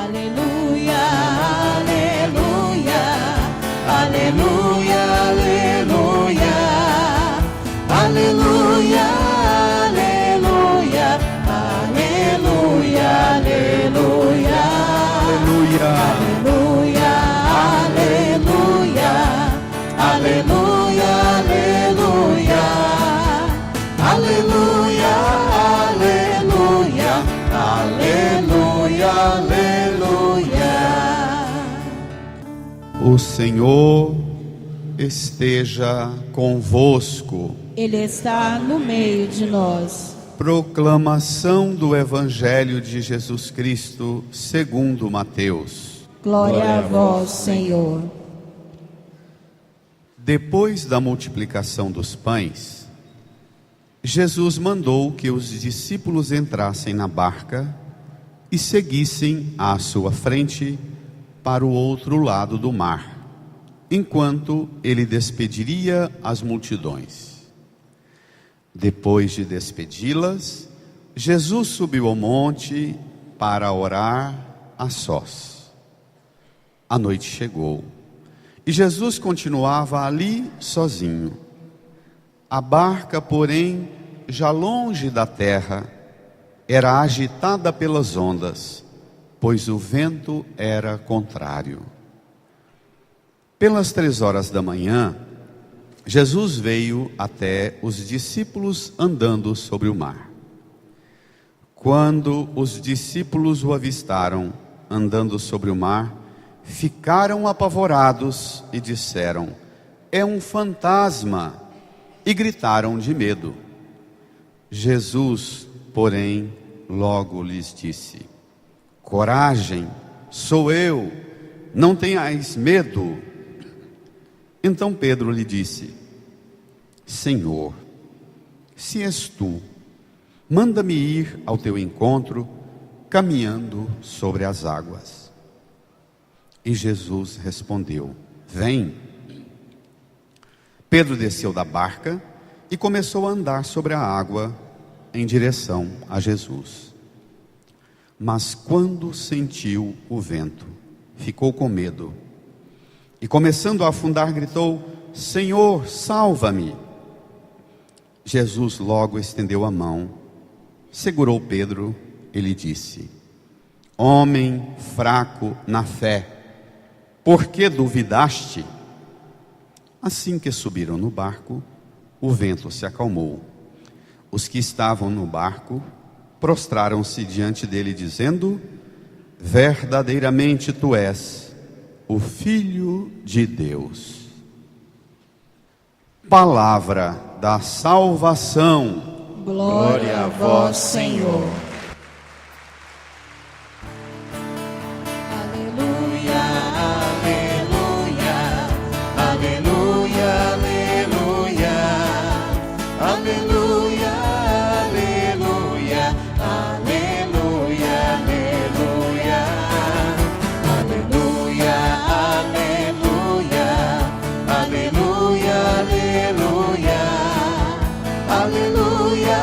aleluia, aleluia, aleluia, aleluia, aleluia, aleluia, aleluia, aleluia, aleluia, aleluia, aleluia, aleluia, aleluia, aleluia, aleluia. O Senhor esteja convosco. Ele está no meio de nós. Proclamação do Evangelho de Jesus Cristo segundo Mateus. Glória a vós, Senhor. Depois da multiplicação dos pães, Jesus mandou que os discípulos entrassem na barca e seguissem à sua frente para o outro lado do mar, enquanto ele despediria as multidões. Depois de despedi-las, Jesus subiu ao monte para orar a sós. A noite chegou e Jesus continuava ali sozinho. A barca, porém, já longe da terra, era agitada pelas ondas, pois o vento era contrário. Pelas 3 horas da manhã, Jesus veio até os discípulos andando sobre o mar. Quando os discípulos o avistaram andando sobre o mar, ficaram apavorados e disseram: "É um fantasma!" e gritaram de medo. Jesus, porém, logo lhes disse: "Coragem, sou eu, não tenhais medo." Então Pedro lhe disse: "Senhor, se és tu, manda-me ir ao teu encontro, caminhando sobre as águas." E Jesus respondeu: "Vem." Pedro desceu da barca e começou a andar sobre a água em direção a Jesus. Mas quando sentiu o vento, ficou com medo e, começando a afundar, gritou: "Senhor, salva-me!" Jesus logo estendeu a mão, segurou Pedro e lhe disse: "Homem fraco na fé, por que duvidaste?" Assim que subiram no barco, o vento se acalmou. Os que estavam no barco prostraram-se diante dele, dizendo: "Verdadeiramente tu és o Filho de Deus." Palavra da salvação. Glória a vós, Senhor. Aleluia, aleluia, aleluia, aleluia, aleluia, aleluia, aleluia, aleluia, aleluia, aleluia, aleluia,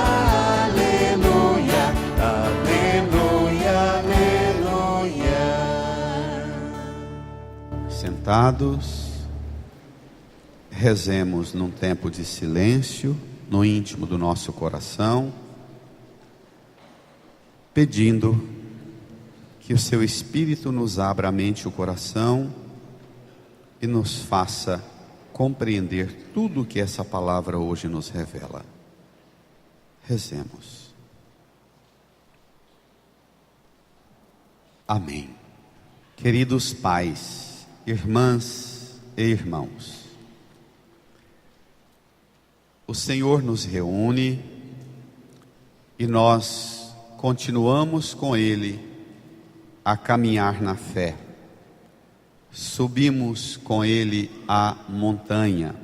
aleluia, aleluia, aleluia. Sentados, rezemos num tempo de silêncio, no íntimo do nosso coração, pedindo que o seu Espírito nos abra a mente e o coração e nos faça compreender tudo o que essa palavra hoje nos revela. Rezemos. Amém. Queridos pais, irmãs e irmãos, o Senhor nos reúne e nós continuamos com Ele a caminhar na fé. Subimos com Ele a montanha,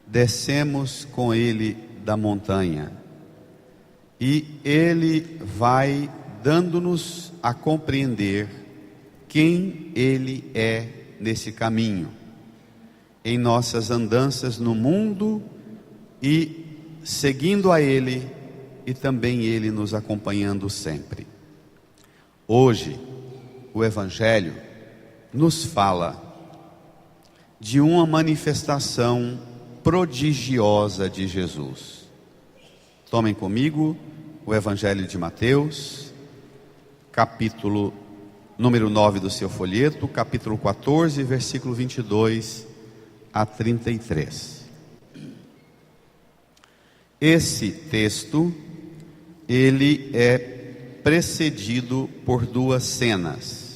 descemos com Ele da montanha, e Ele vai dando-nos a compreender quem Ele é nesse caminho, em nossas andanças no mundo, e seguindo a Ele, e também Ele nos acompanhando sempre. Hoje, o Evangelho nos fala de uma manifestação prodigiosa de Jesus. Tomem comigo o Evangelho de Mateus, capítulo número 9 do seu folheto, capítulo 14, versículo 22 a 33. Esse texto, ele é precedido por duas cenas.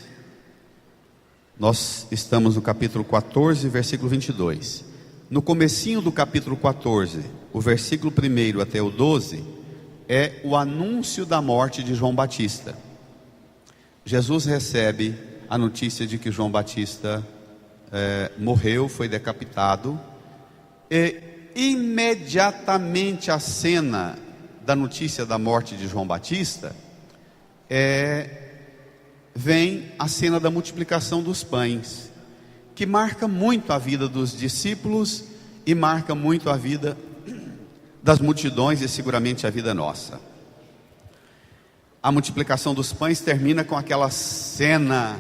Nós estamos no capítulo 14, versículo 22. No comecinho do capítulo 14, o versículo 1 até o 12, é o anúncio da morte de João Batista. Jesus recebe a notícia de que João Batista morreu, foi decapitado, e imediatamente a cena da notícia da morte de João Batista, vem a cena da multiplicação dos pães, que marca muito a vida dos discípulos e marca muito a vida das multidões e seguramente a vida nossa. A multiplicação dos pães termina com aquela cena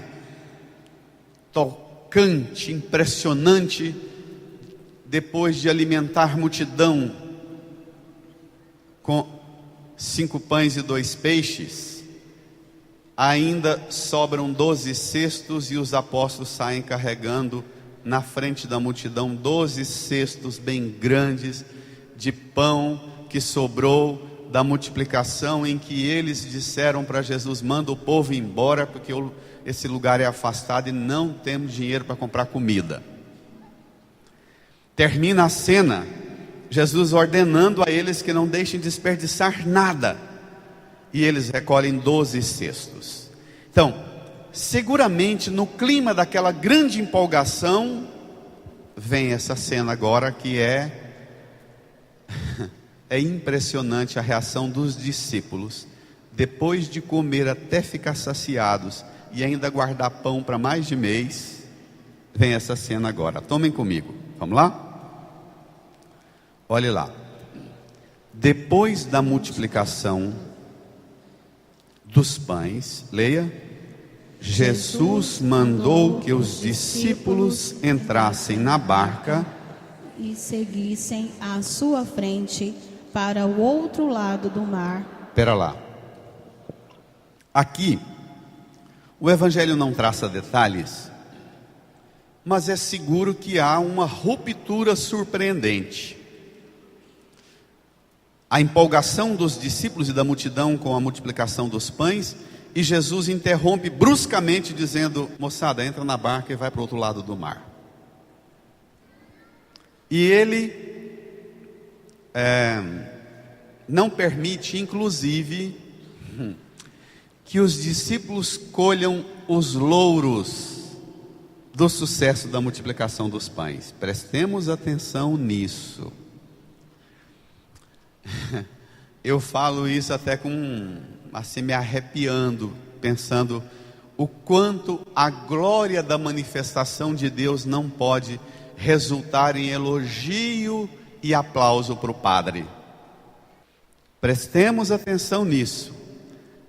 tocante, impressionante, depois de alimentar multidão com 5 pães e 2 peixes, ainda sobram 12 cestos e os apóstolos saem carregando na frente da multidão 12 cestos bem grandes de pão que sobrou da multiplicação, em que eles disseram para Jesus: manda o povo embora, porque esse lugar é afastado e não temos dinheiro para comprar comida. Termina a cena, Jesus ordenando a eles que não deixem desperdiçar nada, e eles recolhem 12 cestos. Então, seguramente no clima daquela grande empolgação, vem essa cena agora que é impressionante a reação dos discípulos, depois de comer até ficar saciados e ainda guardar pão para mais de mês. Vem essa cena agora, tomem comigo, vamos lá? Olhe lá. Depois da multiplicação dos pães, leia: Jesus mandou que os discípulos entrassem na barca e seguissem à sua frente para o outro lado do mar. Espera lá. Aqui, o Evangelho não traça detalhes, mas é seguro que há uma ruptura surpreendente. A empolgação dos discípulos e da multidão com a multiplicação dos pães, e Jesus interrompe bruscamente dizendo: moçada, entra na barca e vai para o outro lado do mar. E ele não permite, inclusive, que os discípulos colham os louros do sucesso da multiplicação dos pães. Prestemos atenção nisso. Eu falo isso até assim, me arrepiando, pensando o quanto a glória da manifestação de Deus não pode resultar em elogio e aplauso para o padre. Prestemos atenção nisso.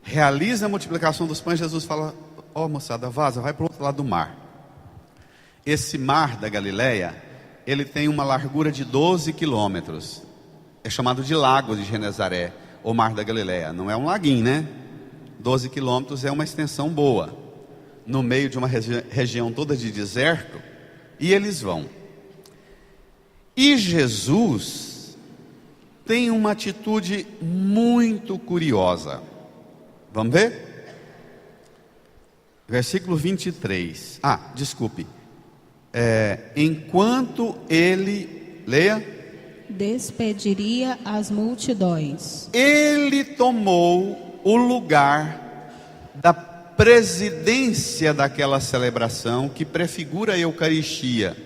Realiza a multiplicação dos pães, Jesus fala: ó moçada, vaza, vai para o outro lado do mar. Esse mar da Galileia, ele tem uma largura de 12 quilômetros. É chamado de Lago de Genezaré, ou Mar da Galileia. Não é um laguinho, né? 12 quilômetros é uma extensão boa, no meio de uma região toda de deserto. E eles vão. E Jesus tem uma atitude muito curiosa. Vamos ver? Versículo 23. Desculpe. Enquanto ele, leia, despediria as multidões, ele tomou o lugar da presidência daquela celebração, que prefigura a Eucaristia.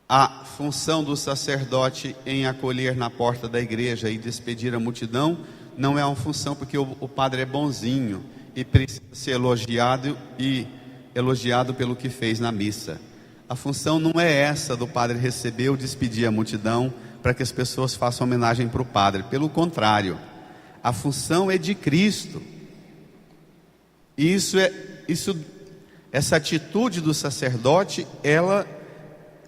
A função do sacerdote em acolher na porta da igreja e despedir a multidão não é uma função porque o padre é bonzinho e precisa ser elogiado pelo que fez na missa. A função não é essa do padre receber ou despedir a multidão para que as pessoas façam homenagem para o padre. Pelo contrário, a função é de Cristo. E essa atitude do sacerdote, ela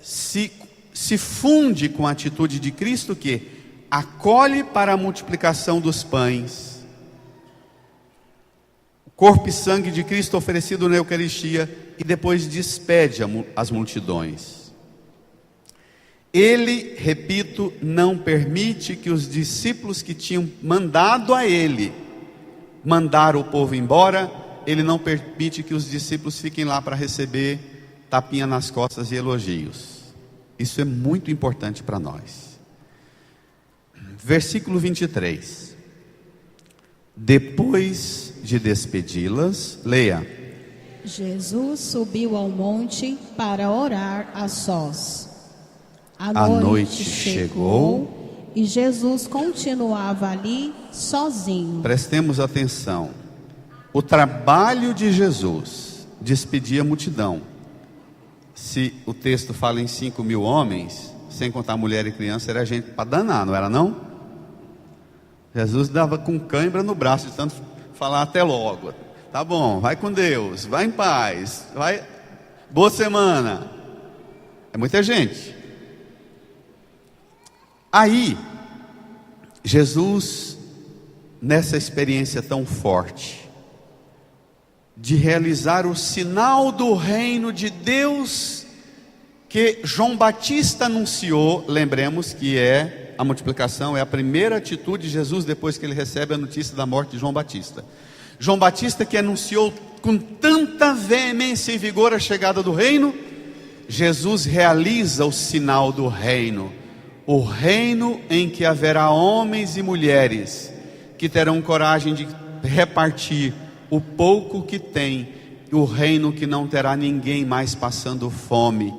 se funde com a atitude de Cristo, que acolhe para a multiplicação dos pães. O corpo e sangue de Cristo oferecido na Eucaristia, e depois despede as multidões. Ele, repito, não permite que os discípulos que tinham mandado a ele mandar o povo embora, ele não permite que os discípulos fiquem lá para receber tapinha nas costas e elogios. Isso é muito importante para nós. Versículo 23. Depois de despedi-las, leia. Jesus subiu ao monte para orar a sós. A noite chegou e Jesus continuava ali sozinho. Prestemos atenção. O trabalho de Jesus despedia a multidão. Se o texto fala em 5.000 homens, sem contar mulher e criança, era gente para danar, não era não? Jesus dava com cãibra no braço de tanto falar até logo. Tá bom, vai com Deus, vai em paz, vai, boa semana. É muita gente. Aí, Jesus, nessa experiência tão forte, de realizar o sinal do reino de Deus, que João Batista anunciou, lembremos que a multiplicação é a primeira atitude de Jesus depois que ele recebe a notícia da morte de João Batista. João Batista, que anunciou com tanta veemência e vigor a chegada do reino, Jesus realiza o sinal do reino, o reino em que haverá homens e mulheres que terão coragem de repartir o pouco que tem, o reino que não terá ninguém mais passando fome,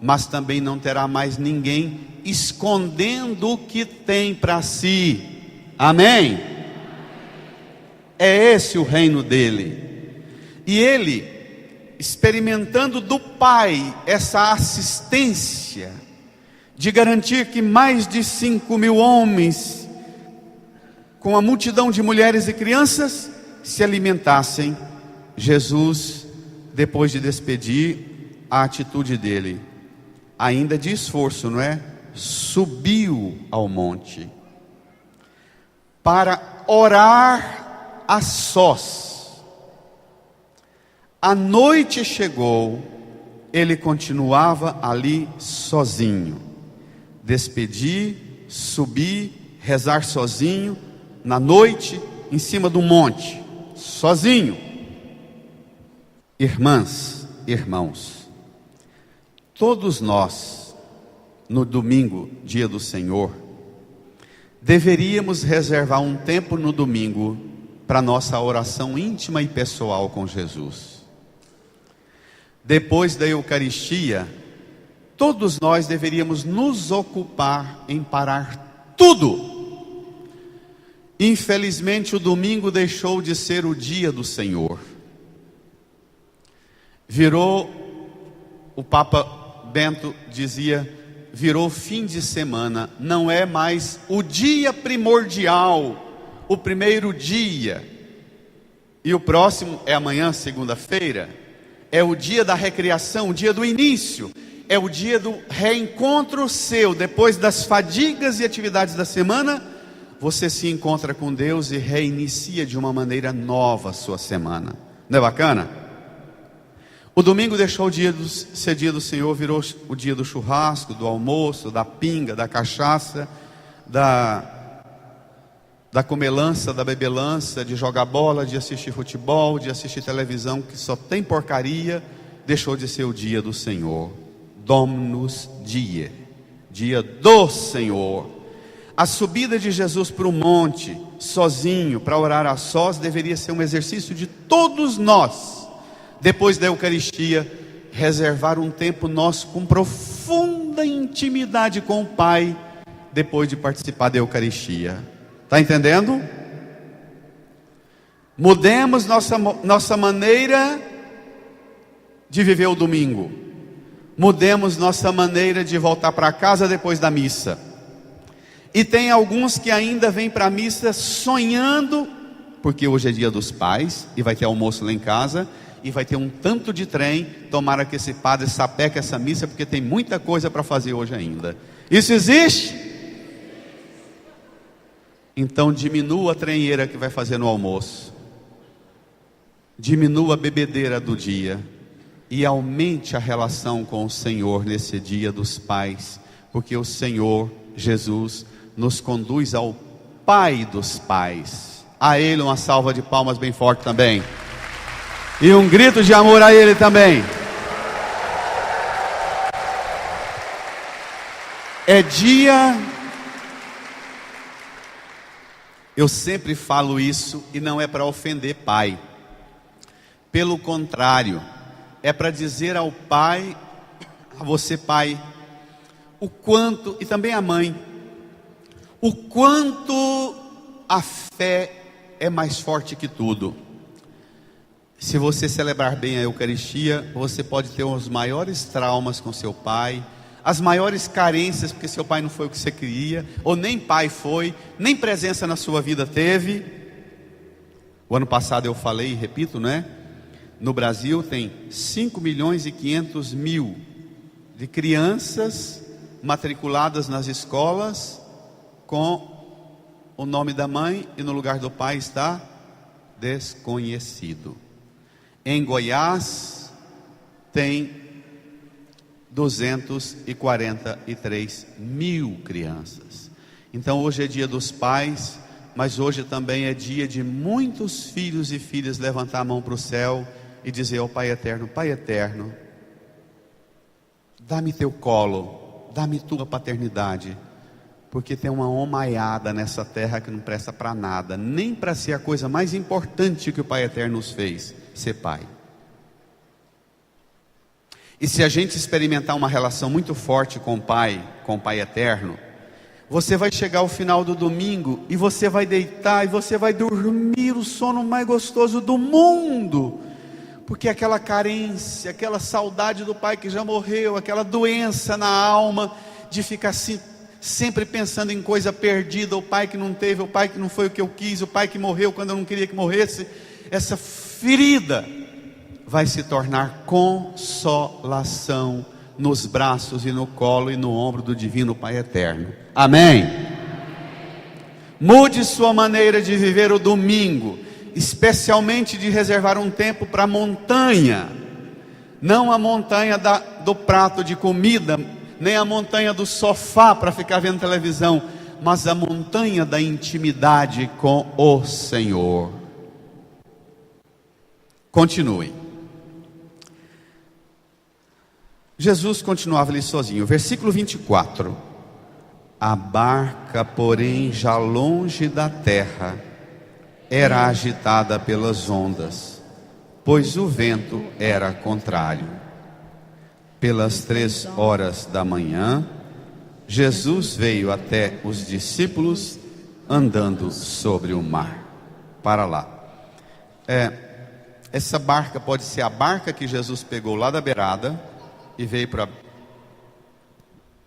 mas também não terá mais ninguém escondendo o que tem para si. Amém? É esse o reino dele. E ele, experimentando do Pai essa assistência, de garantir que mais de 5.000 homens, com a multidão de mulheres e crianças, se alimentassem, Jesus, depois de despedir, a atitude dele, ainda de esforço, não é? Subiu ao monte para orar a sós. A noite chegou, ele continuava ali sozinho. Despedir, subir, rezar sozinho, na noite, em cima do monte, sozinho. Irmãs, irmãos, todos nós, no domingo, dia do Senhor, deveríamos reservar um tempo no domingo para nossa oração íntima e pessoal com Jesus. Depois da Eucaristia, todos nós deveríamos nos ocupar em parar tudo. Infelizmente, o domingo deixou de ser o dia do Senhor. O Papa Bento dizia, virou fim de semana, não é mais o dia primordial, o primeiro dia. E o próximo é amanhã, segunda-feira, é o dia da recriação, o dia do início, é o dia do reencontro seu, depois das fadigas e atividades da semana, você se encontra com Deus e reinicia de uma maneira nova a sua semana. Não é bacana? O domingo deixou ser dia do Senhor, virou o dia do churrasco, do almoço, da pinga, da cachaça, da comelança, da bebelança, de jogar bola, de assistir futebol, de assistir televisão, que só tem porcaria. Deixou de ser o dia do Senhor. Dominus Die, dia do Senhor. A subida de Jesus para o monte, sozinho, para orar a sós, deveria ser um exercício de todos nós. Depois da Eucaristia, reservar um tempo nosso com profunda intimidade com o Pai, depois de participar da Eucaristia. Está entendendo? Mudemos nossa maneira de viver o domingo. Mudemos nossa maneira de voltar para casa depois da missa. E tem alguns que ainda vêm para a missa sonhando porque hoje é dia dos pais, e vai ter almoço lá em casa, e vai ter um tanto de trem. Tomara que esse padre sapeque essa missa, porque tem muita coisa para fazer hoje ainda. Isso existe? Então diminua a trenheira que vai fazer no almoço, diminua a bebedeira do dia, e aumente a relação com o Senhor nesse dia dos pais, porque o Senhor Jesus nos conduz ao Pai dos pais. A Ele uma salva de palmas bem forte também, e um grito de amor a Ele também. É dia, eu sempre falo isso, e não é para ofender pai, pelo contrário, é para dizer ao pai, a você pai, o quanto, e também a mãe, o quanto a fé é mais forte que tudo. Se você celebrar bem a Eucaristia, você pode ter os maiores traumas com seu pai, as maiores carências, porque seu pai não foi o que você queria, ou nem pai foi, nem presença na sua vida teve. O ano passado eu falei e repito, né? No Brasil tem 5.500.000 de crianças matriculadas nas escolas com o nome da mãe, e no lugar do pai está desconhecido. Em Goiás tem 243.000 crianças. Então hoje é dia dos pais, mas hoje também é dia de muitos filhos e filhas levantar a mão para o céu e dizer ao Pai Eterno: Pai Eterno, dá-me teu colo, dá-me tua paternidade, porque tem uma homaiada nessa terra que não presta para nada, nem para ser a coisa mais importante que o Pai Eterno nos fez, ser pai. E se a gente experimentar uma relação muito forte com o Pai Eterno, você vai chegar ao final do domingo e você vai deitar e você vai dormir o sono mais gostoso do mundo, porque aquela carência, aquela saudade do pai que já morreu, aquela doença na alma de ficar assim, sempre pensando em coisa perdida, o pai que não teve, o pai que não foi o que eu quis, o pai que morreu quando eu não queria que morresse, essa ferida vai se tornar consolação nos braços e no colo e no ombro do divino Pai Eterno. Amém? Mude sua maneira de viver o domingo, especialmente de reservar um tempo para a montanha, não a montanha do prato de comida, nem a montanha do sofá para ficar vendo televisão, mas a montanha da intimidade com o Senhor. Continue. Jesus continuava ali sozinho. Versículo 24. A barca, porém, já longe da terra, era agitada pelas ondas, pois o vento era contrário. Pelas 3 horas da manhã, Jesus veio até os discípulos andando sobre o mar. Para lá. Essa barca pode ser a barca que Jesus pegou lá da beirada e veio para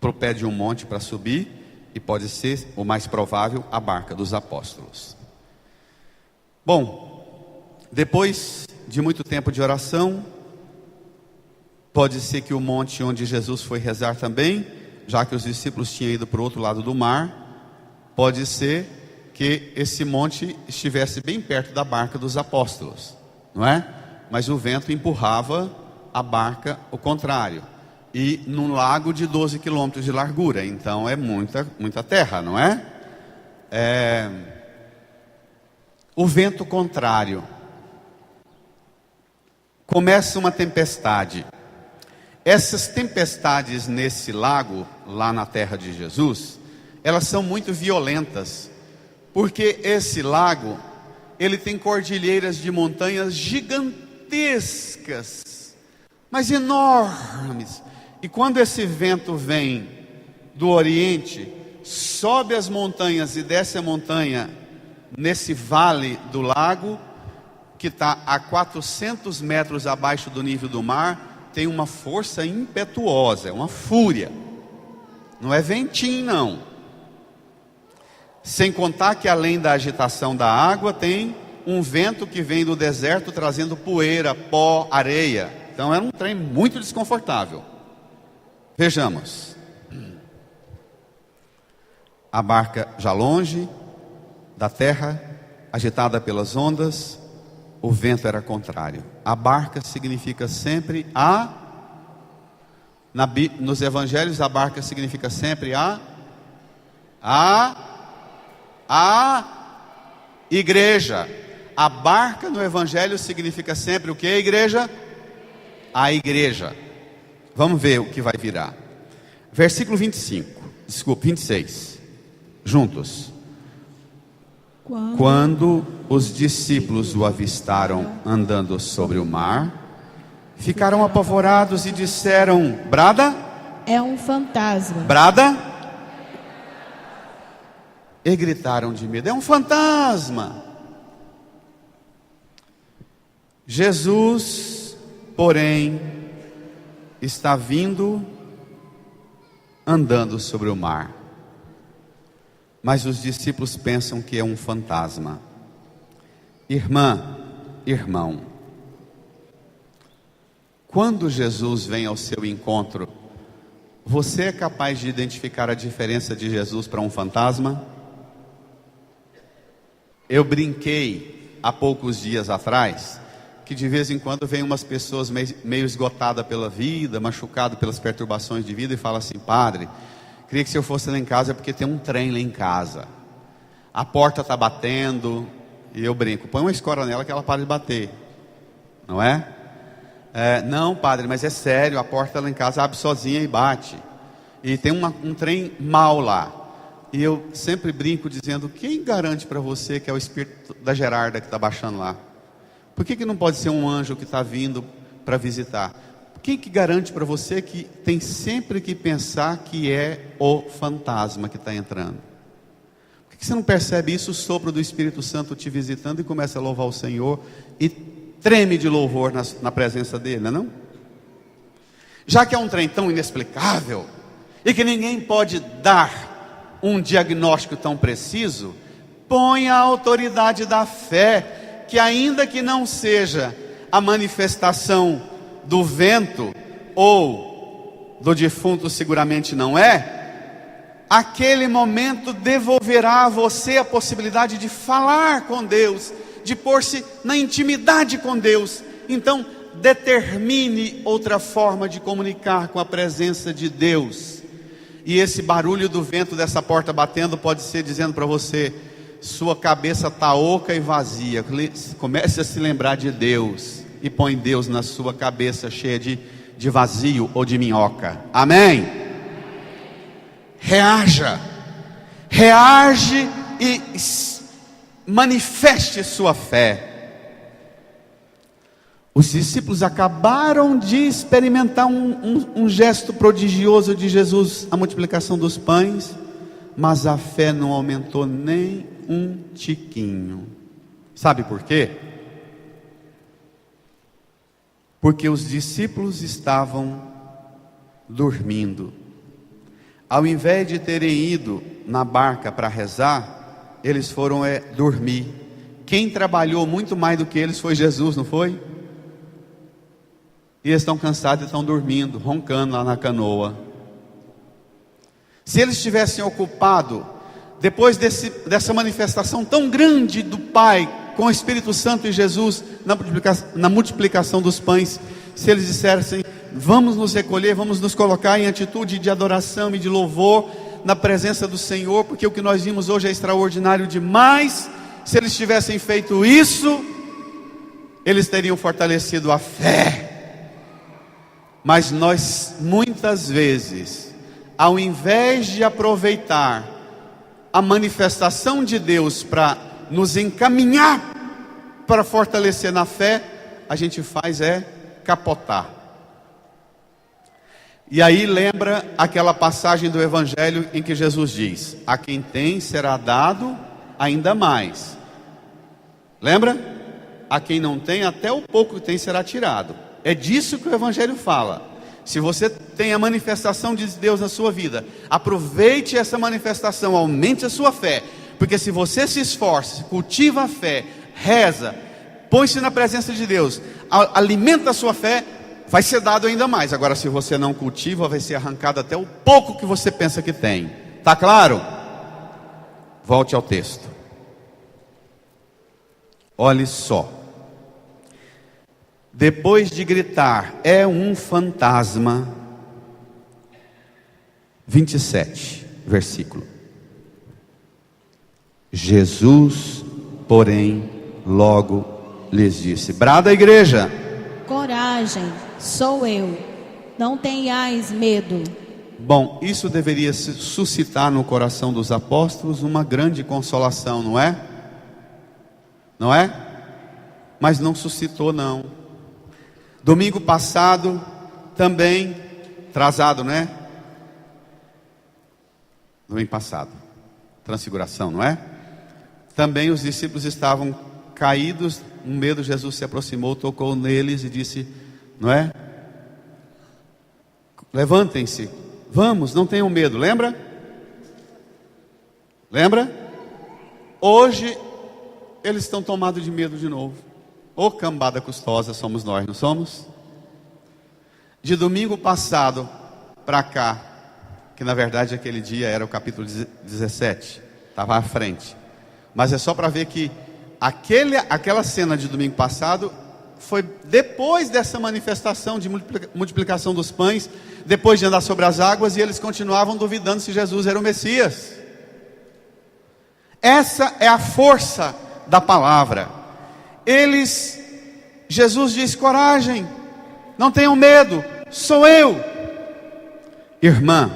o pé de um monte para subir, e pode ser, o mais provável, a barca dos apóstolos. Bom, depois de muito tempo de oração, pode ser que o monte onde Jesus foi rezar também, já que os discípulos tinham ido para o outro lado do mar, pode ser que esse monte estivesse bem perto da barca dos apóstolos, não é? Mas o vento empurrava a barca o contrário, e num lago de 12 quilômetros de largura, então é muita terra, não é? O vento contrário. Começa uma tempestade. Essas tempestades nesse lago, lá na terra de Jesus, elas são muito violentas, porque esse lago, ele tem cordilheiras de montanhas gigantescas, mas enormes, e quando esse vento vem do Oriente, sobe as montanhas e desce a montanha, nesse vale do lago, que está a 400 metros abaixo do nível do mar, tem uma força impetuosa, é uma fúria, não é ventinho não, sem contar que além da agitação da água, tem um vento que vem do deserto trazendo poeira, pó, areia. Então era um trem muito desconfortável. Vejamos. A barca já longe da terra, agitada pelas ondas, o vento era contrário. A barca significa sempre nos evangelhos a barca significa sempre a igreja. A barca no evangelho significa sempre o que, igreja? A igreja. Vamos ver o que vai virar. Versículo 26. Juntos. Quando os discípulos o avistaram andando sobre o mar, ficaram apavorados e disseram: Brada? É um fantasma. Brada? E gritaram de medo: é um fantasma. Jesus, porém, está vindo andando sobre o mar. Mas os discípulos pensam que é um fantasma. Irmã, irmão, quando Jesus vem ao seu encontro, você é capaz de identificar a diferença de Jesus para um fantasma? Eu brinquei há poucos dias atrás que de vez em quando vem umas pessoas meio esgotadas pela vida, machucadas pelas perturbações de vida, e fala assim: padre, queria que se eu fosse lá em casa, é porque tem um trem lá em casa, a porta está batendo. E eu brinco: põe uma escora nela que ela para de bater, não é? Não, padre, mas é sério, a porta lá em casa abre sozinha e bate, e tem um trem mau lá. E eu sempre brinco dizendo: quem garante para você que é o espírito da Gerarda que está baixando lá? Por que não pode ser um anjo que está vindo para visitar? Quem que garante para você que tem sempre que pensar que é o fantasma que está entrando? Por que você não percebe isso, o sopro do Espírito Santo te visitando, e começa a louvar o Senhor e treme de louvor na presença dele, não é não? Já que é um trem tão inexplicável e que ninguém pode dar um diagnóstico tão preciso, põe a autoridade da fé, que ainda que não seja a manifestação do vento ou do defunto, seguramente não é, aquele momento devolverá a você a possibilidade de falar com Deus, de pôr-se na intimidade com Deus. Então determine outra forma de comunicar com a presença de Deus. E esse barulho do vento dessa porta batendo pode ser dizendo para você: sua cabeça está oca e vazia. Comece a se lembrar de Deus e põe Deus na sua cabeça cheia de vazio ou de minhoca. Amém? Reaja e manifeste sua fé. Os discípulos acabaram de experimentar um gesto prodigioso de Jesus, a multiplicação dos pães, mas a fé não aumentou nem um tiquinho. Sabe por quê? Porque os discípulos estavam dormindo. Ao invés de terem ido na barca para rezar, eles foram dormir. Quem trabalhou muito mais do que eles foi Jesus, não foi? E eles estão cansados e estão dormindo, roncando lá na canoa. Se eles tivessem ocupado, depois dessa manifestação tão grande do Pai com o Espírito Santo e Jesus na multiplicação dos pães, se eles dissessem: vamos nos recolher, vamos nos colocar em atitude de adoração e de louvor na presença do Senhor, porque o que nós vimos hoje é extraordinário demais. Se eles tivessem feito isso, eles teriam fortalecido a fé. Mas nós muitas vezes, ao invés de aproveitar a manifestação de Deus para nos encaminhar para fortalecer na fé, a gente faz capotar. E aí lembra aquela passagem do Evangelho em que Jesus diz: a quem tem será dado ainda mais. Lembra? A quem não tem, até o pouco que tem será tirado. É disso que o Evangelho fala. Se você tem a manifestação de Deus na sua vida, aproveite essa manifestação, aumente a sua fé, porque se você se esforça, cultiva a fé, reza, põe-se na presença de Deus, alimenta a sua fé, vai ser dado ainda mais. Agora, se você não cultiva, vai ser arrancado até o pouco que você pensa que tem. Está claro? Volte ao texto. Olhe só. Depois de gritar, é um fantasma. 27, versículo. Jesus, porém, logo lhes disse. Brada a igreja. Coragem, sou eu. Não tenhais medo. Bom, isso deveria suscitar no coração dos apóstolos uma grande consolação, não é? Não é? Mas não suscitou, não. Domingo passado, também, atrasado, né? Domingo passado, transfiguração, não é? Também os discípulos estavam caídos, um medo. Jesus se aproximou, tocou neles e disse, não é? Levantem-se, vamos, não tenham medo, lembra? Lembra? Hoje, eles estão tomados de medo de novo. Ô cambada custosa somos nós, não somos? De domingo passado para cá, que na verdade aquele dia era o capítulo 17, estava à frente. Mas é só para ver que aquela cena de domingo passado foi depois dessa manifestação de multiplicação dos pães, depois de andar sobre as águas, e eles continuavam duvidando se Jesus era o Messias. Essa é a força da palavra. Jesus diz, coragem, não tenham medo, sou eu. Irmã,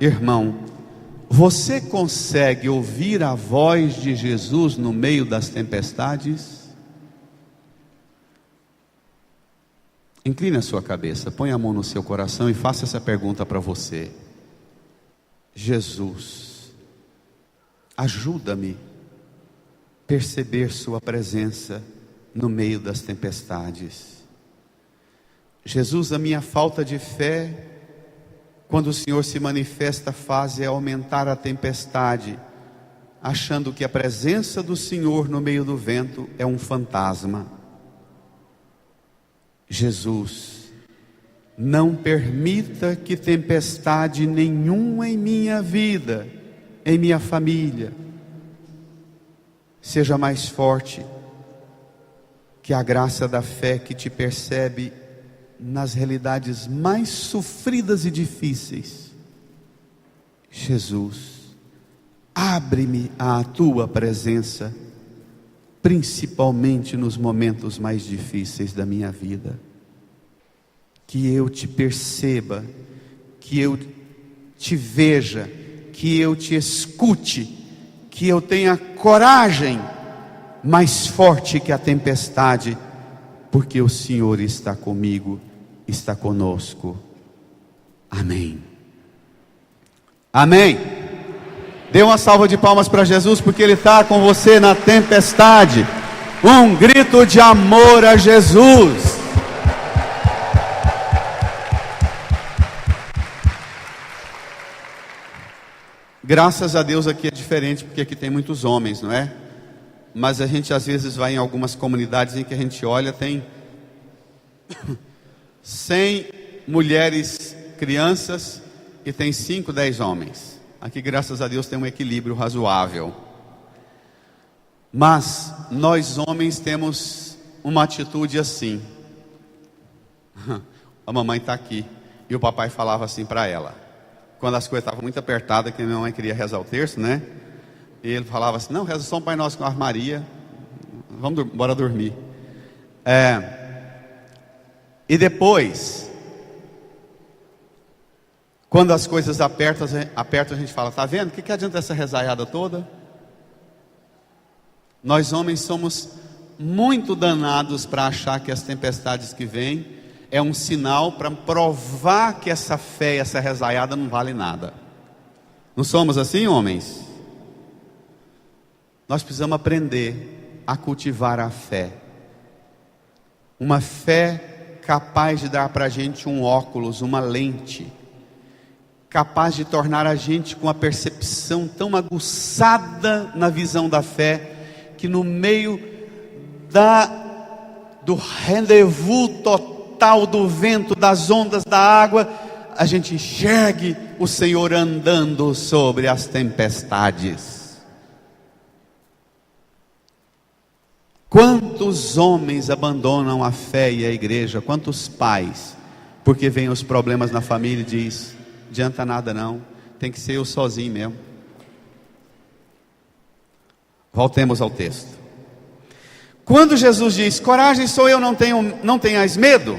irmão, você consegue ouvir a voz de Jesus no meio das tempestades? Incline a sua cabeça, põe a mão no seu coração e faça essa pergunta para você. Jesus, ajuda-me a perceber sua presença no meio das tempestades. Jesus, a minha falta de fé, quando o Senhor se manifesta, faz aumentar a tempestade, achando que a presença do Senhor no meio do vento é um fantasma. Jesus, não permita que tempestade nenhuma em minha vida, em minha família, seja mais forte que a graça da fé que te percebe nas realidades mais sofridas e difíceis. Jesus, abre-me à tua presença, principalmente nos momentos mais difíceis da minha vida. Que eu te perceba, que eu te veja, que eu te escute, que eu tenha coragem mais forte que a tempestade, porque o Senhor está comigo, está conosco. Amém. Amém. Dê uma salva de palmas para Jesus, porque Ele está com você na tempestade. Um grito de amor a Jesus. Graças a Deus aqui é diferente, porque aqui tem muitos homens, não é? Mas a gente às vezes vai em algumas comunidades em que a gente olha, tem 100 mulheres, crianças, e tem 5, 10 homens. Aqui, graças a Deus, tem um equilíbrio razoável. Mas nós homens temos uma atitude assim. A mamãe está aqui, e o papai falava assim para ela, quando as coisas estavam muito apertadas, que a minha mãe queria rezar o terço, né? E ele falava assim, não, reza só um Pai Nosso com a Maria, bora dormir. E depois, quando as coisas apertam, a gente fala, tá vendo? O que adianta essa rezaiada toda? Nós homens somos muito danados para achar que as tempestades que vêm é um sinal para provar que essa fé, essa rezaiada não vale nada. Não somos assim, homens? Nós precisamos aprender a cultivar a fé. Uma fé capaz de dar para a gente um óculos, uma lente, capaz de tornar a gente com a percepção tão aguçada na visão da fé, que no meio do rendezvous total do vento, das ondas, da água, a gente enxergue o Senhor andando sobre as tempestades. Quantos homens abandonam a fé e a igreja? Quantos pais, porque vem os problemas na família e diz: adianta nada não, tem que ser eu sozinho mesmo. Voltemos ao texto. Quando Jesus diz: coragem sou eu, não tenhais medo,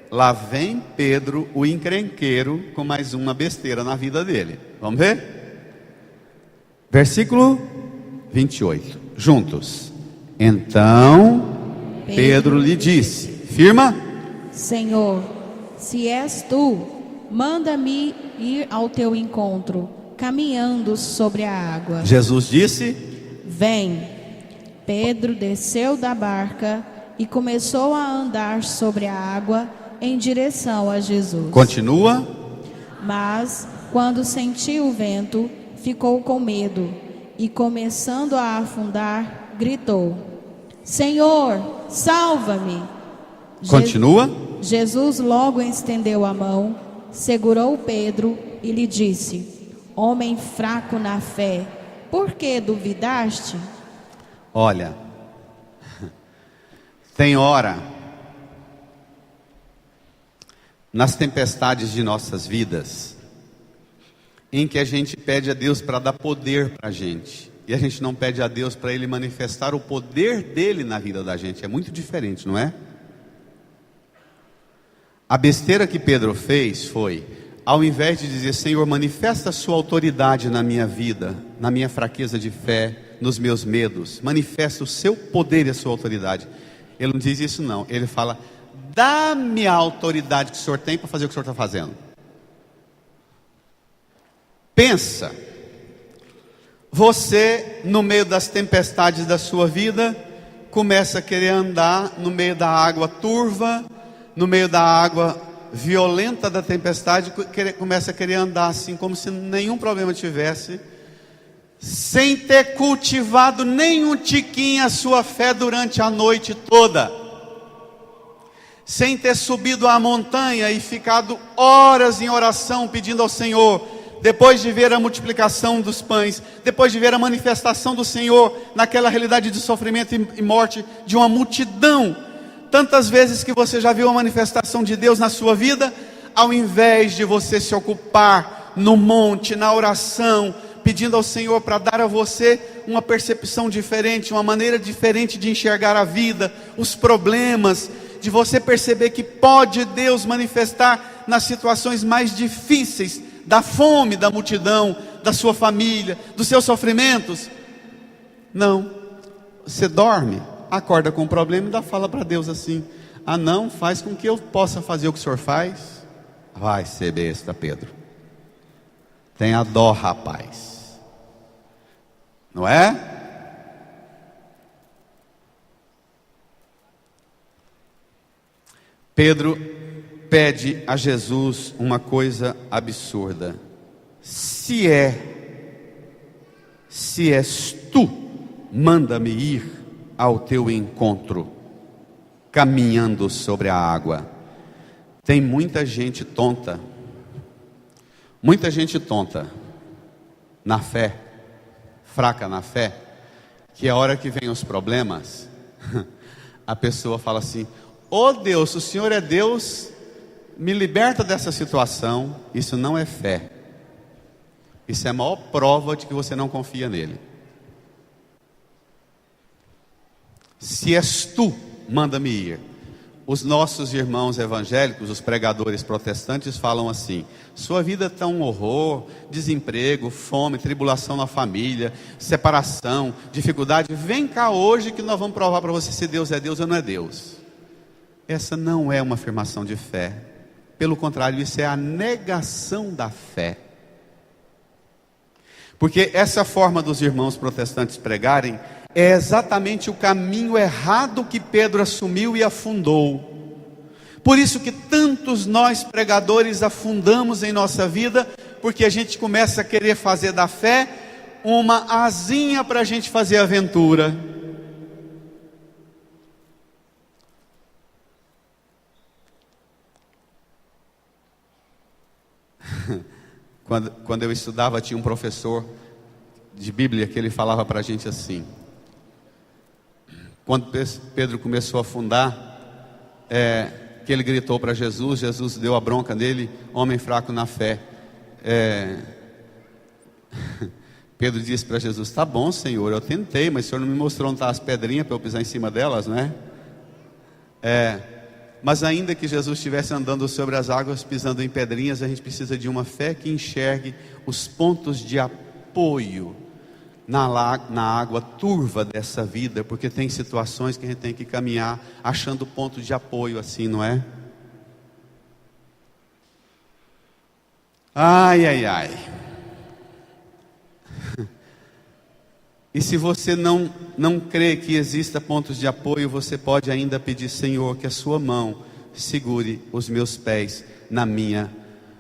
lá vem Pedro, o encrenqueiro, com mais uma besteira na vida dele. Vamos ver? Versículo 28, juntos. Então Pedro lhe disse, firma: Senhor, se és tu, manda-me ir ao teu encontro, caminhando sobre a água. Jesus disse: vem. Pedro desceu da barca e começou a andar sobre a água em direção a Jesus. Continua. Mas, quando sentiu o vento, ficou com medo e, começando a afundar, gritou: Senhor, salva-me! Continua. Jesus logo estendeu a mão, segurou Pedro e lhe disse: Homem fraco na fé, por que duvidaste? Olha, tem hora nas tempestades de nossas vidas em que a gente pede a Deus para dar poder para a gente, e a gente não pede a Deus para Ele manifestar o poder dele na vida da gente. É muito diferente, não é? A besteira que Pedro fez foi, ao invés de dizer: Senhor, manifesta a sua autoridade na minha vida, na minha fraqueza de fé, nos meus medos, manifesta o seu poder e a sua autoridade. Ele não diz isso não, ele fala: dá-me a autoridade que o Senhor tem para fazer o que o Senhor está fazendo. Pensa, você no meio das tempestades da sua vida, começa a querer andar no meio da água turva, no meio da água violenta da tempestade, começa a querer andar assim, como se nenhum problema tivesse, sem ter cultivado nenhum tiquinho a sua fé durante a noite toda, sem ter subido a montanha e ficado horas em oração pedindo ao Senhor, depois de ver a multiplicação dos pães, depois de ver a manifestação do Senhor naquela realidade de sofrimento e morte de uma multidão. Tantas vezes que você já viu a manifestação de Deus na sua vida, ao invés de você se ocupar no monte, na oração, pedindo ao Senhor para dar a você uma percepção diferente, uma maneira diferente de enxergar a vida, os problemas, de você perceber que pode Deus manifestar nas situações mais difíceis, da fome, da multidão, da sua família, dos seus sofrimentos. Não, você dorme, acorda com um problema e ainda fala para Deus assim: ah não, faz com que eu possa fazer o que o Senhor faz. Vai ser besta, Pedro. Tenha dó, rapaz. Não é? Pedro pede a Jesus uma coisa absurda: se és tu, manda-me ir ao teu encontro, caminhando sobre a água. Tem muita gente tonta na fé, fraca na fé, que a hora que vem os problemas, a pessoa fala assim: oh Deus, o Senhor é Deus, me liberta dessa situação. Isso não é fé, isso é a maior prova de que você não confia nele. Se és tu, manda-me ir. Os nossos irmãos evangélicos, os pregadores protestantes falam assim: sua vida está um horror, desemprego, fome, tribulação na família, separação, dificuldade. Vem cá hoje que nós vamos provar para você se Deus é Deus ou não é Deus. Essa não é uma afirmação de fé. Pelo contrário, isso é a negação da fé. Porque essa forma dos irmãos protestantes pregarem é exatamente o caminho errado que Pedro assumiu e afundou. Por isso que tantos nós pregadores afundamos em nossa vida, porque a gente começa a querer fazer da fé uma asinha para a gente fazer aventura. Quando eu estudava, tinha um professor de Bíblia que ele falava para a gente assim: quando Pedro começou a afundar, que ele gritou para Jesus, Jesus deu a bronca nele, homem fraco na fé. Pedro disse para Jesus: tá bom, Senhor, eu tentei, mas o Senhor não me mostrou onde estão as pedrinhas para eu pisar em cima delas, né? Mas ainda que Jesus estivesse andando sobre as águas, pisando em pedrinhas, a gente precisa de uma fé que enxergue os pontos de apoio na água turva dessa vida, porque tem situações que a gente tem que caminhar achando ponto de apoio assim, não é? Ai, ai, ai. E se você não crê que exista pontos de apoio, você pode ainda pedir: Senhor, que a sua mão segure os meus pés na minha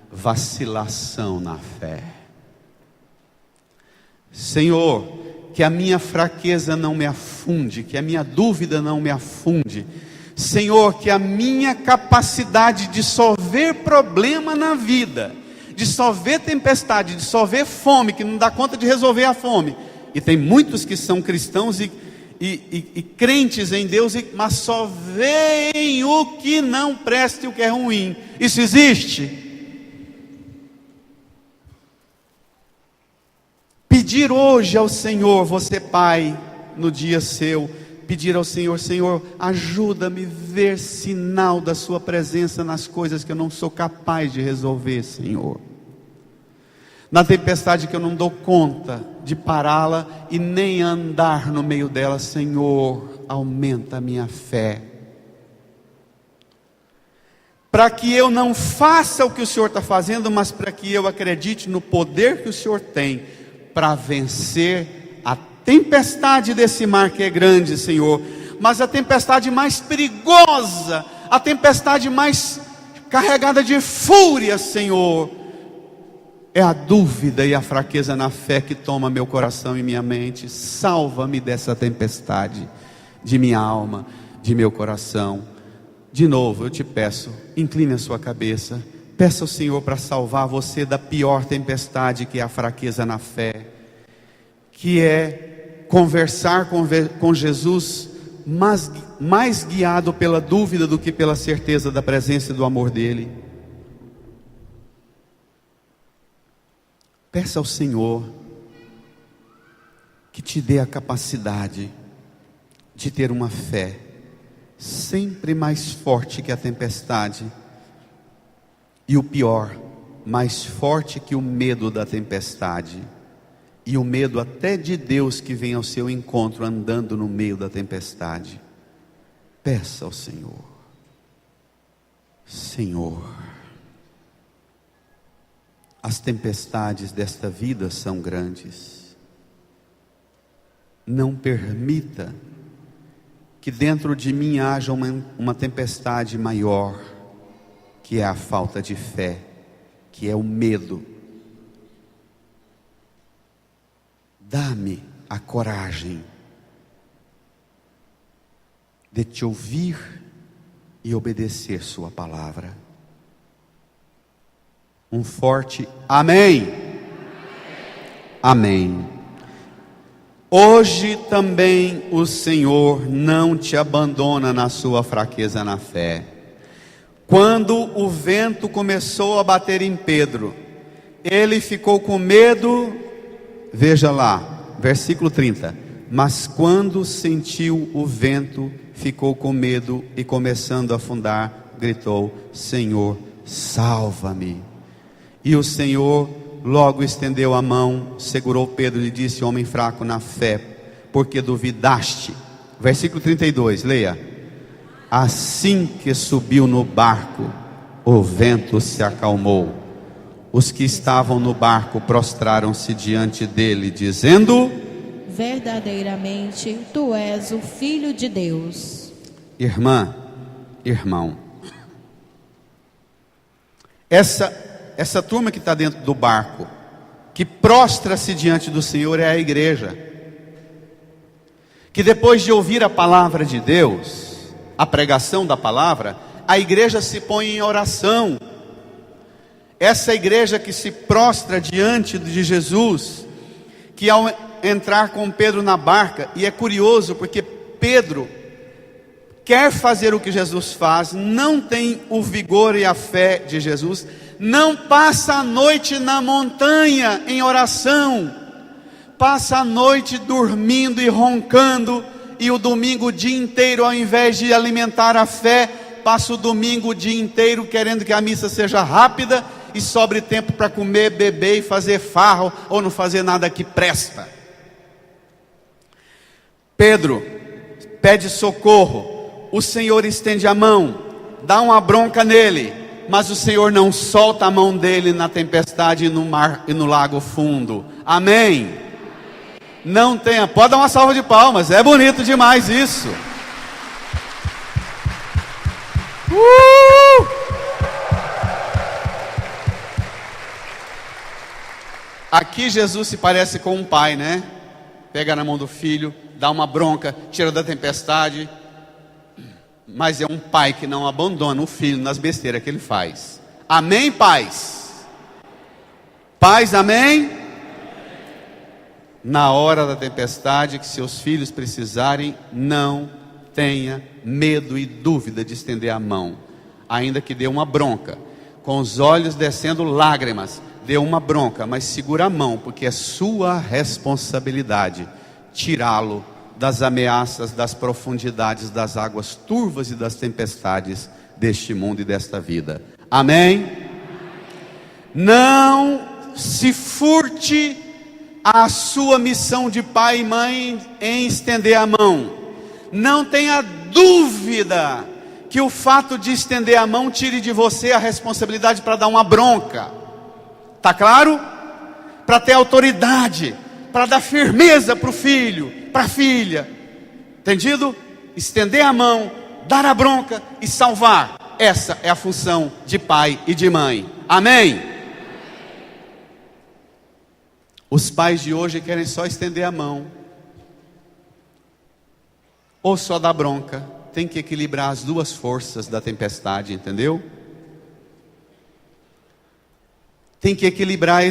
vacilação na fé. Senhor, que a minha fraqueza não me afunde, que a minha dúvida não me afunde. Senhor, que a minha capacidade de só ver problema na vida, de só ver tempestade, de só ver fome, que não dá conta de resolver a fome. E tem muitos que são cristãos e crentes em Deus, mas só veem o que não presta e o que é ruim. Isso existe? Pedir hoje ao Senhor, você pai, no dia seu, pedir ao Senhor: Senhor, ajuda-me a ver sinal da sua presença nas coisas que eu não sou capaz de resolver, Senhor. Na tempestade que eu não dou conta de pará-la e nem andar no meio dela, Senhor, aumenta a minha fé. Para que eu não faça o que o Senhor está fazendo, mas para que eu acredite no poder que o Senhor tem para vencer a tempestade desse mar que é grande, Senhor. Mas a tempestade mais perigosa, a tempestade mais carregada de fúria, Senhor, é a dúvida e a fraqueza na fé que toma meu coração e minha mente. Salva-me dessa tempestade de minha alma, de meu coração. De novo eu te peço, incline a sua cabeça, peça ao Senhor para salvar você da pior tempestade, que é a fraqueza na fé, que é conversar com Jesus mais guiado pela dúvida do que pela certeza da presença e do amor dele. Peça ao Senhor que te dê a capacidade de ter uma fé sempre mais forte que a tempestade, e o pior, mais forte que o medo da tempestade, e o medo até de Deus que vem ao seu encontro andando no meio da tempestade. Peça ao Senhor: Senhor, as tempestades desta vida são grandes. Não permita que dentro de mim haja uma tempestade maior, que é a falta de fé, que é o medo. Dá-me a coragem de te ouvir e obedecer sua palavra. Um forte amém. Amém. Hoje também o Senhor não te abandona na sua fraqueza na fé. Quando o vento começou a bater em Pedro, ele ficou com medo. Veja lá, versículo 30. Mas quando sentiu o vento, ficou com medo e, começando a afundar, gritou: Senhor, salva-me. E o Senhor logo estendeu a mão, segurou Pedro e disse: homem fraco na fé, porque duvidaste? Versículo 32, leia. Assim que subiu no barco, o vento se acalmou. Os que estavam no barco prostraram-se diante dele, dizendo: verdadeiramente tu és o Filho de Deus. Irmã, irmão, essa turma que está dentro do barco, que prostra-se diante do Senhor, é a igreja, que depois de ouvir a palavra de Deus, a pregação da palavra, a igreja se põe em oração. essa igreja que se prostra diante de Jesus, que ao entrar com Pedro na barca, e é curioso porque Pedro quer fazer o que Jesus faz, não tem o vigor e a fé de Jesus, não passa a noite na montanha em oração, passa a noite dormindo e roncando, e o domingo o dia inteiro, ao invés de alimentar a fé, passa o domingo o dia inteiro querendo que a missa seja rápida e sobre tempo para comer, beber e fazer farro, ou não fazer nada que presta. Pedro pede socorro, o Senhor estende a mão, dá uma bronca nele, mas o Senhor não solta a mão dele na tempestade e no mar e no lago fundo. Amém? Não tenha, pode dar uma salva de palmas, é bonito demais isso. Aqui Jesus se parece com um pai, né? Pega na mão do filho, dá uma bronca, tira da tempestade. Mas é um pai que não abandona o filho nas besteiras que ele faz. Amém, pais? Pais, amém? Na hora da tempestade que seus filhos precisarem, não tenha medo e dúvida de estender a mão, ainda que dê uma bronca, com os olhos descendo lágrimas, dê uma bronca, mas segura a mão, porque é sua responsabilidade tirá-lo das ameaças, das profundidades, das águas turvas e das tempestades deste mundo e desta vida. Amém? Não se furte a sua missão de pai e mãe em estender a mão. Não tenha dúvida que o fato de estender a mão tire de você a responsabilidade para dar uma bronca. Tá claro? Para ter autoridade, para dar firmeza para o filho, para a filha. Entendido? Estender a mão, dar a bronca e salvar. Essa é a função de pai e de mãe. Amém? Os pais de hoje querem só estender a mão, ou só dar bronca. Tem que equilibrar as duas forças da tempestade, entendeu? Tem que equilibrar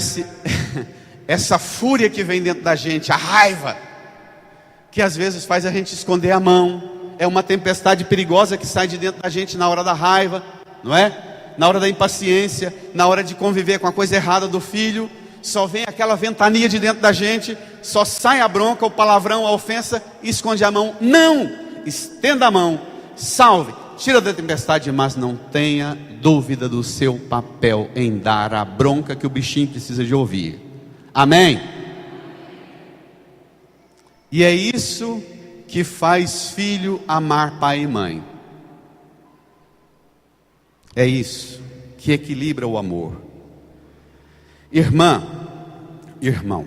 essa fúria que vem dentro da gente, a raiva, que às vezes faz a gente esconder a mão. É uma tempestade perigosa que sai de dentro da gente na hora da raiva, não é? Na hora da impaciência, na hora de conviver com a coisa errada do filho. Só vem aquela ventania de dentro da gente, só sai a bronca, o palavrão, a ofensa, e esconde a mão. Não! Estenda a mão, salve, tira da tempestade, mas não tenha dúvida do seu papel em dar a bronca que o bichinho precisa de ouvir. Amém? E é isso que faz filho amar pai e mãe. É isso que equilibra o amor. Irmã, irmão,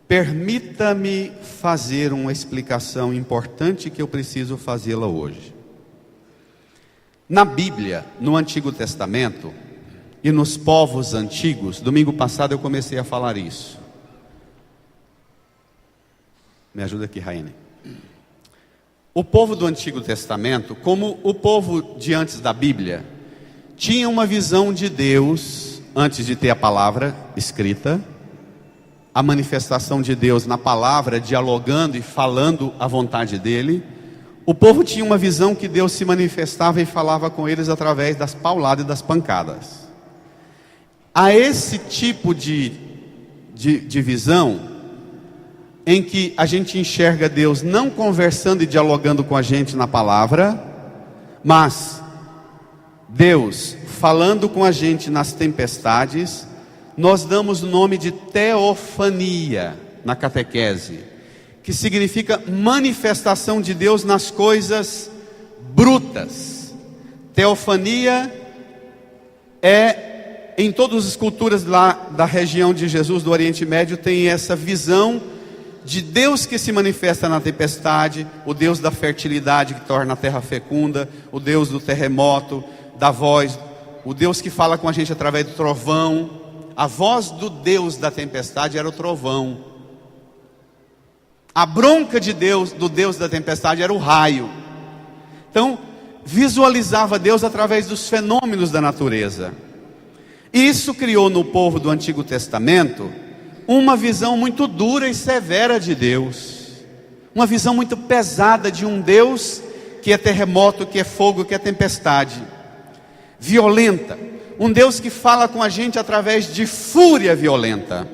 permita-me fazer uma explicação importante que eu preciso fazê-la hoje. Na Bíblia, no Antigo Testamento e nos povos antigos, domingo passado eu comecei a falar isso. Me ajuda aqui, Raine. O povo do Antigo Testamento, como o povo de antes da Bíblia, tinha uma visão de Deus antes de ter a palavra escrita, a manifestação de Deus na palavra, dialogando e falando a vontade dele. O povo tinha uma visão que Deus se manifestava e falava com eles através das pauladas e das pancadas. Há esse tipo de visão em que a gente enxerga Deus não conversando e dialogando com a gente na palavra, mas Deus falando com a gente nas tempestades. Nós damos o nome de teofania na catequese, que significa manifestação de Deus nas coisas brutas. Teofania é, em todas as culturas lá da região de Jesus, do Oriente Médio, tem essa visão de Deus que se manifesta na tempestade, o Deus da fertilidade que torna a terra fecunda, o Deus do terremoto, da voz, o Deus que fala com a gente através do trovão. A voz do Deus da tempestade era o trovão. A bronca de Deus, do Deus da tempestade, era o raio. Então, visualizava Deus através dos fenômenos da natureza. Isso criou no povo do Antigo Testamento uma visão muito dura e severa de Deus, uma visão muito pesada de um Deus que é terremoto, que é fogo, que é tempestade, violenta, um Deus que fala com a gente através de fúria violenta.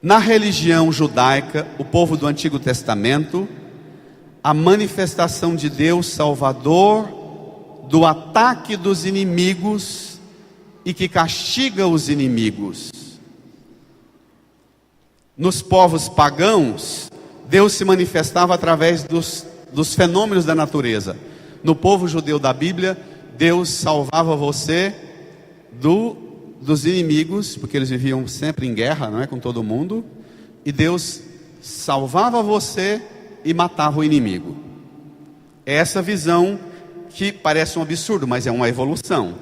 Na religião judaica, o povo do Antigo Testamento, a manifestação de Deus Salvador do ataque dos inimigos e que castiga os inimigos. Nos povos pagãos, Deus se manifestava através dos fenômenos da natureza. No povo judeu da Bíblia, Deus salvava você dos inimigos, porque eles viviam sempre em guerra, não é, com todo mundo, e Deus salvava você e matava o inimigo. É essa visão que parece um absurdo, mas é uma evolução.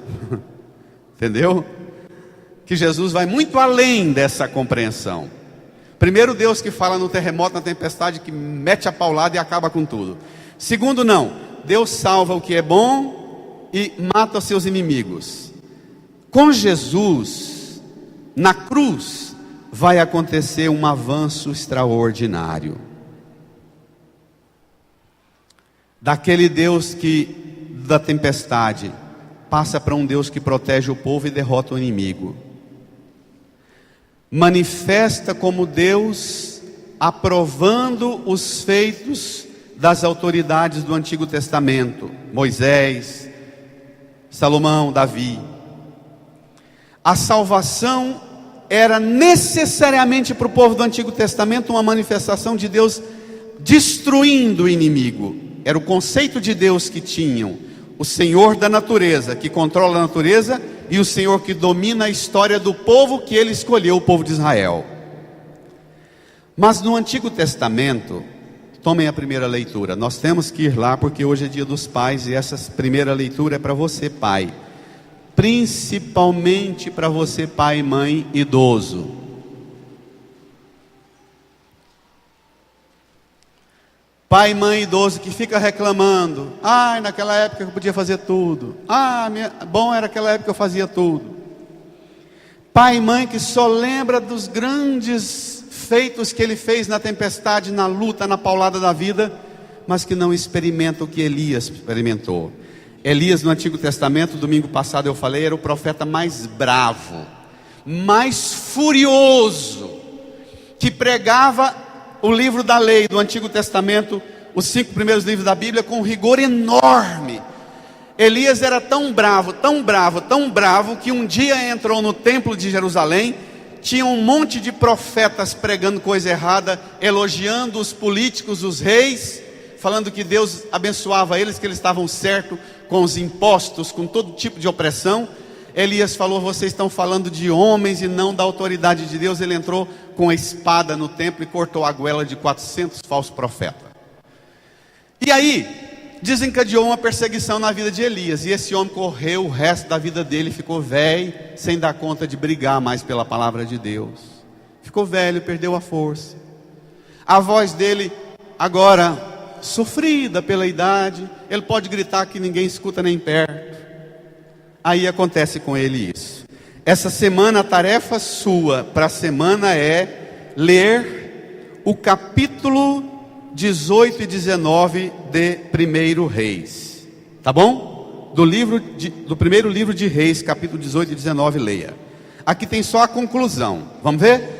Entendeu? Que Jesus vai muito além dessa compreensão. Primeiro, Deus que fala no terremoto, na tempestade, que mete a paulada e acaba com tudo. Segundo, não, Deus salva o que é bom e mata os seus inimigos. Com Jesus, na cruz, vai acontecer um avanço extraordinário. Daquele Deus que, da tempestade, passa para um Deus que protege o povo e derrota o inimigo. Manifesta como Deus aprovando os feitos das autoridades do Antigo Testamento, Moisés, Salomão, Davi. A salvação era necessariamente para o povo do Antigo Testamento uma manifestação de Deus destruindo o inimigo. Era o conceito de Deus que tinham: o Senhor da natureza, que controla a natureza, e o Senhor que domina a história do povo que Ele escolheu, o povo de Israel. Mas no Antigo Testamento, tomem a primeira leitura. Nós temos que ir lá porque hoje é dia dos pais e essa primeira leitura é para você, pai. Principalmente para você, pai e mãe idoso. Pai e mãe idoso que fica reclamando: ai, naquela época eu podia fazer tudo. Bom era aquela época que eu fazia tudo. Pai e mãe que só lembra dos grandes feitos que ele fez na tempestade, na luta, na paulada da vida, mas que não experimenta o que Elias experimentou. Elias no Antigo Testamento, domingo passado eu falei, era o profeta mais bravo, mais furioso, que pregava o livro da lei do Antigo Testamento, os 5 primeiros livros da Bíblia, com um rigor enorme. Elias era tão bravo, tão bravo, tão bravo, que um dia entrou no templo de Jerusalém, tinha um monte de profetas pregando coisa errada, elogiando os políticos, os reis, falando que Deus abençoava eles, que eles estavam certos com os impostos, com todo tipo de opressão. Elias falou: vocês estão falando de homens e não da autoridade de Deus. Ele entrou com a espada no templo e cortou a goela de 400 falsos profetas. E aí desencadeou uma perseguição na vida de Elias, e esse homem correu o resto da vida dele, ficou velho, sem dar conta de brigar mais pela palavra de Deus. Ficou velho, perdeu a força. A voz dele agora sofrida pela idade, ele pode gritar que ninguém escuta nem perto. Aí acontece com ele isso. Essa semana a tarefa sua para a semana é ler o capítulo 18 e 19 de 1 Reis, tá bom? Do primeiro livro de Reis, capítulo 18 e 19, leia. Aqui tem só a conclusão, vamos ver?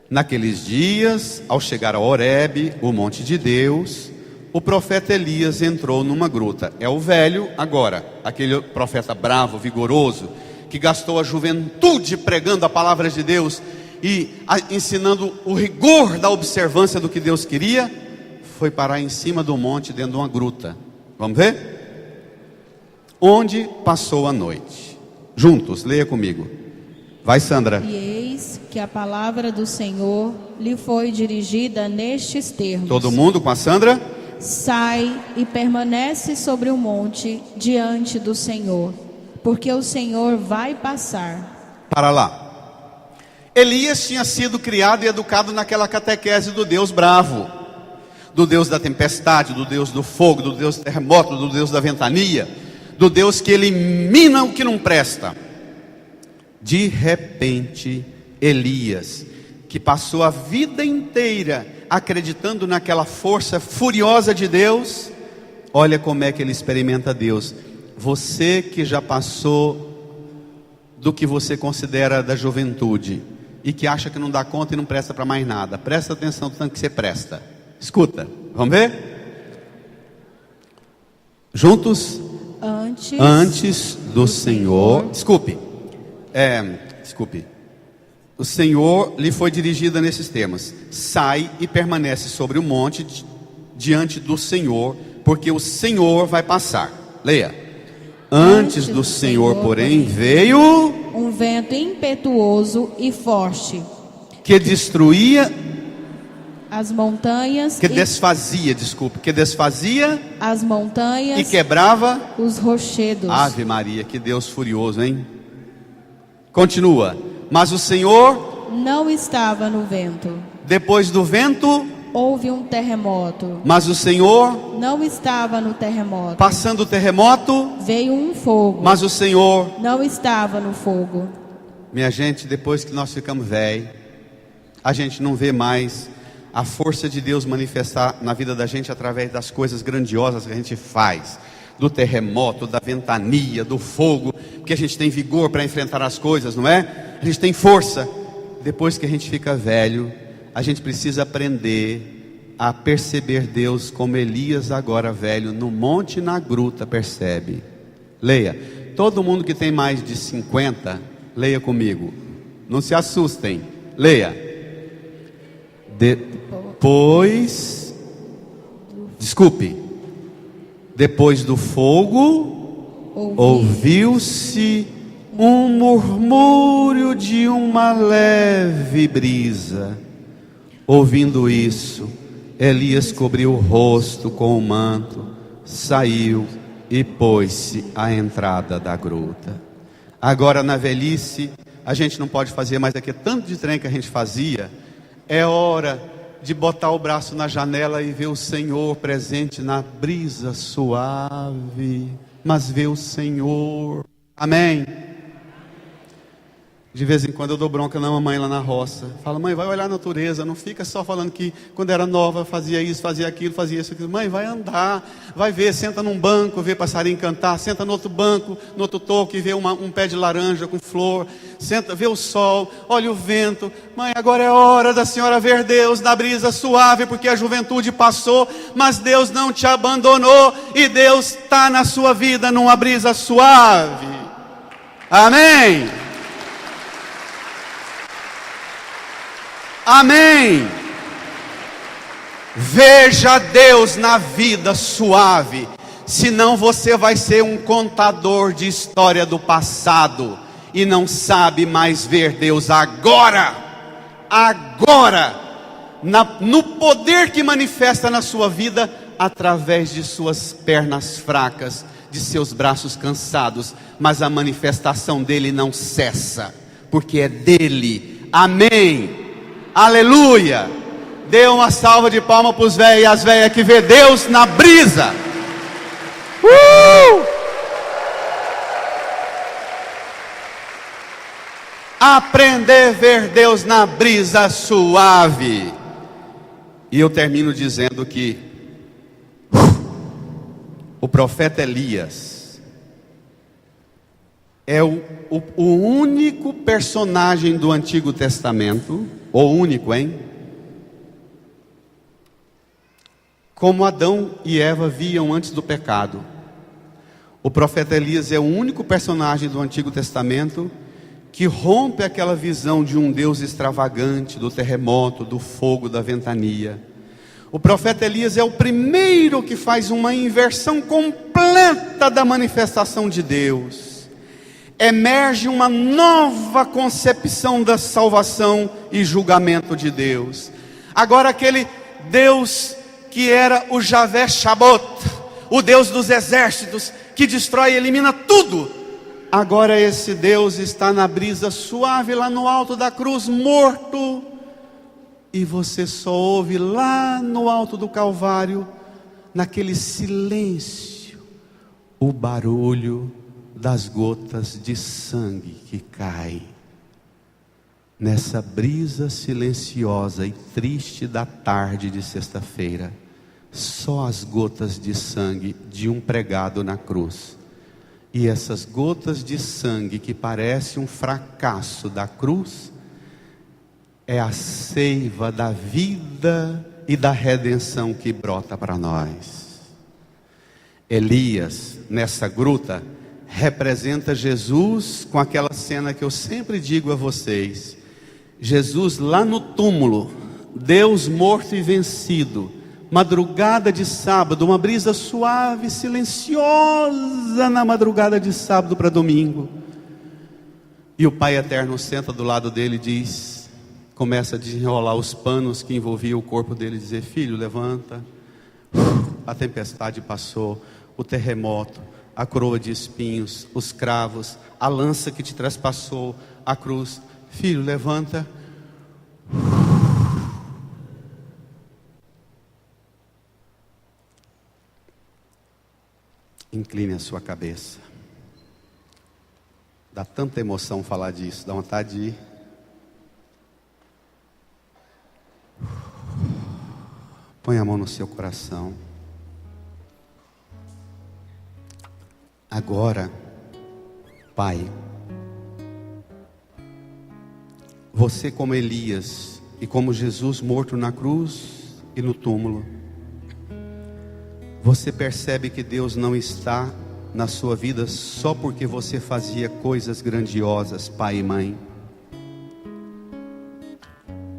Naqueles dias, ao chegar a Horebe, o monte de Deus, o profeta Elias entrou numa gruta. É o velho agora, aquele profeta bravo, vigoroso, que gastou a juventude pregando a palavra de Deus e ensinando o rigor da observância do que Deus queria, foi parar em cima do monte, dentro de uma gruta. Vamos ver? Onde passou a noite. Juntos, leia comigo. Vai, Sandra. E eis que a palavra do Senhor lhe foi dirigida nestes termos. Todo mundo com a Sandra? Sai e permanece sobre o monte diante do Senhor, porque o Senhor vai passar. Para lá. Elias tinha sido criado e educado naquela catequese do Deus bravo, do Deus da tempestade, do Deus do fogo, do Deus do terremoto, do Deus da ventania, do Deus que elimina o que não presta. De repente, Elias, que passou a vida inteira acreditando naquela força furiosa de Deus, olha como é que ele experimenta Deus. Você que já passou do que você considera da juventude e que acha que não dá conta e não presta para mais nada, presta atenção no tanto que você presta. Escuta, vamos ver? Juntos? Antes do Senhor. Desculpe. O Senhor lhe foi dirigida nesses termos: sai e permanece sobre o monte diante do Senhor, porque o Senhor vai passar. Leia. Antes do Senhor, porém, veio um vento impetuoso e forte, que destruía as montanhas, que desfazia as montanhas e quebrava os rochedos. Ave Maria, que Deus furioso, hein? Continua. Mas o Senhor não estava no vento. Depois do vento houve um terremoto. Mas o Senhor não estava no terremoto. Passando o terremoto, veio um fogo. Mas o Senhor não estava no fogo. Minha gente, depois que nós ficamos velhos, a gente não vê mais a força de Deus manifestar na vida da gente através das coisas grandiosas que a gente faz, do terremoto, da ventania, do fogo, porque a gente tem vigor para enfrentar as coisas, não é? A gente tem força. Depois que a gente fica velho, a gente precisa aprender a perceber Deus como Elias, agora velho, no monte e na gruta, percebe. Leia. Todo mundo que tem mais de 50, leia comigo. Não se assustem. Leia. Depois do fogo, ouviu-se um murmúrio de uma leve brisa. Ouvindo isso, Elias cobriu o rosto com o manto, saiu e pôs-se à entrada da gruta. Agora, na velhice, a gente não pode fazer mais aquele tanto de trem que a gente fazia. É hora de botar o braço na janela e ver o Senhor presente na brisa suave, mas ver o Senhor. Amém? De vez em quando eu dou bronca na mamãe lá na roça. Fala: mãe, vai olhar a natureza, não fica só falando que quando era nova fazia isso, fazia aquilo, fazia isso, aquilo. Mãe, vai andar, vai ver, senta num banco, vê passarinho cantar, senta no outro banco, no outro toco e vê um pé de laranja com flor, senta, vê o sol, olha o vento. Mãe, agora é hora da senhora ver Deus na brisa suave, porque a juventude passou, mas Deus não te abandonou, e Deus está na sua vida numa brisa suave. Amém? Amém. Veja Deus na vida suave, senão você vai ser um contador de história do passado e não sabe mais ver Deus agora, no poder que manifesta na sua vida, através de suas pernas fracas, de seus braços cansados, mas a manifestação dele não cessa, porque é dele. Amém. Aleluia. Dê uma salva de palmas para os velhos e as velhas que vê Deus na brisa. Aprender a ver Deus na brisa suave. E eu termino dizendo que o profeta Elias é o único personagem do Antigo Testamento, o único, hein? Como Adão e Eva viam antes do pecado. O profeta Elias é o único personagem do Antigo Testamento que rompe aquela visão de um Deus extravagante, do terremoto, do fogo, da ventania. O profeta Elias é o primeiro que faz uma inversão completa da manifestação de Deus. Emerge uma nova concepção da salvação e julgamento de Deus. Agora aquele Deus que era o Javé Shabot, o Deus dos exércitos, que destrói e elimina tudo, agora esse Deus está na brisa suave lá no alto da cruz, morto, e você só ouve lá no alto do Calvário, naquele silêncio, o barulho das gotas de sangue que caem nessa brisa silenciosa e triste da tarde de sexta-feira. Só as gotas de sangue de um pregado na cruz. E essas gotas de sangue que parece um fracasso da cruz, é a seiva da vida e da redenção que brota para nós. Elias, nessa gruta, representa Jesus com aquela cena que eu sempre digo a vocês. Jesus lá no túmulo, Deus morto e vencido, madrugada de sábado, uma brisa suave, silenciosa na madrugada de sábado para domingo. E o Pai Eterno senta do lado dele e diz, começa a desenrolar os panos que envolviam o corpo dele e dizer: filho, levanta. A tempestade passou, o terremoto, a coroa de espinhos, os cravos, a lança que te traspassou, a cruz. Filho, levanta. Incline a sua cabeça. Dá tanta emoção falar disso, dá vontade de ir. Põe a mão no seu coração. Agora, Pai, você como Elias e como Jesus morto na cruz e no túmulo, você percebe que Deus não está na sua vida só porque você fazia coisas grandiosas, pai e mãe.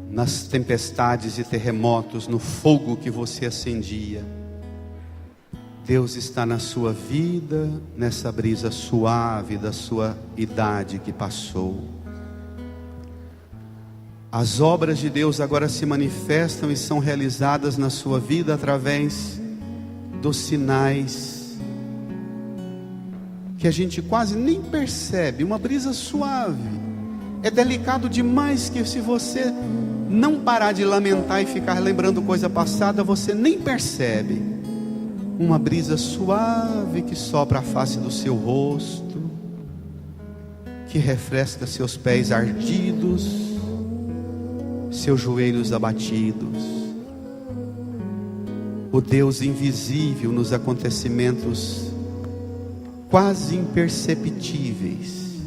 Nas tempestades e terremotos, no fogo que você acendia, Deus está na sua vida, nessa brisa suave da sua idade que passou. As obras de Deus agora se manifestam e são realizadas na sua vida através dos sinais que a gente quase nem percebe. Uma brisa suave, é delicado demais, que se você não parar de lamentar e ficar lembrando coisa passada, você nem percebe. Uma brisa suave que sopra a face do seu rosto, que refresca seus pés ardidos, seus joelhos abatidos. O Deus invisível nos acontecimentos quase imperceptíveis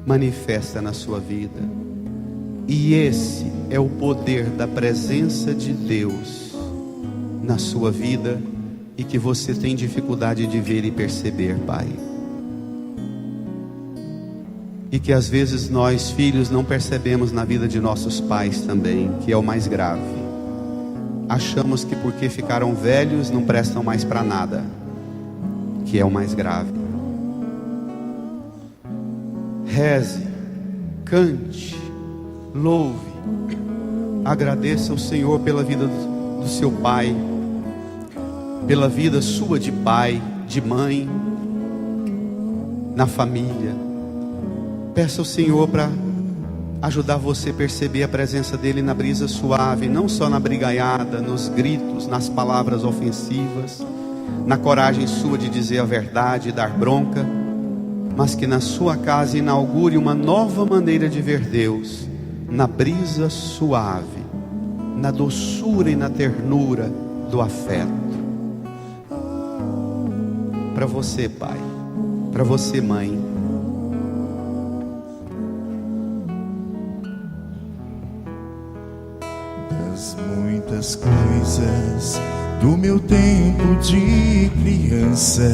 manifesta na sua vida. E esse é o poder da presença de Deus na sua vida e que você tem dificuldade de ver e perceber, Pai. E que às vezes nós, filhos, não percebemos na vida de nossos pais também, que é o mais grave. Achamos que porque ficaram velhos não prestam mais para nada, que é o mais grave. Reze, cante, louve, agradeça ao Senhor pela vida do seu pai, pela vida sua de pai, de mãe, na família. Peça ao Senhor para ajudar você a perceber a presença dele na brisa suave, não só na brigaiada, nos gritos, nas palavras ofensivas, na coragem sua de dizer a verdade e dar bronca, mas que na sua casa inaugure uma nova maneira de ver Deus, na brisa suave, na doçura e na ternura do afeto. Para você, pai, para você, mãe, das muitas coisas do meu tempo de criança,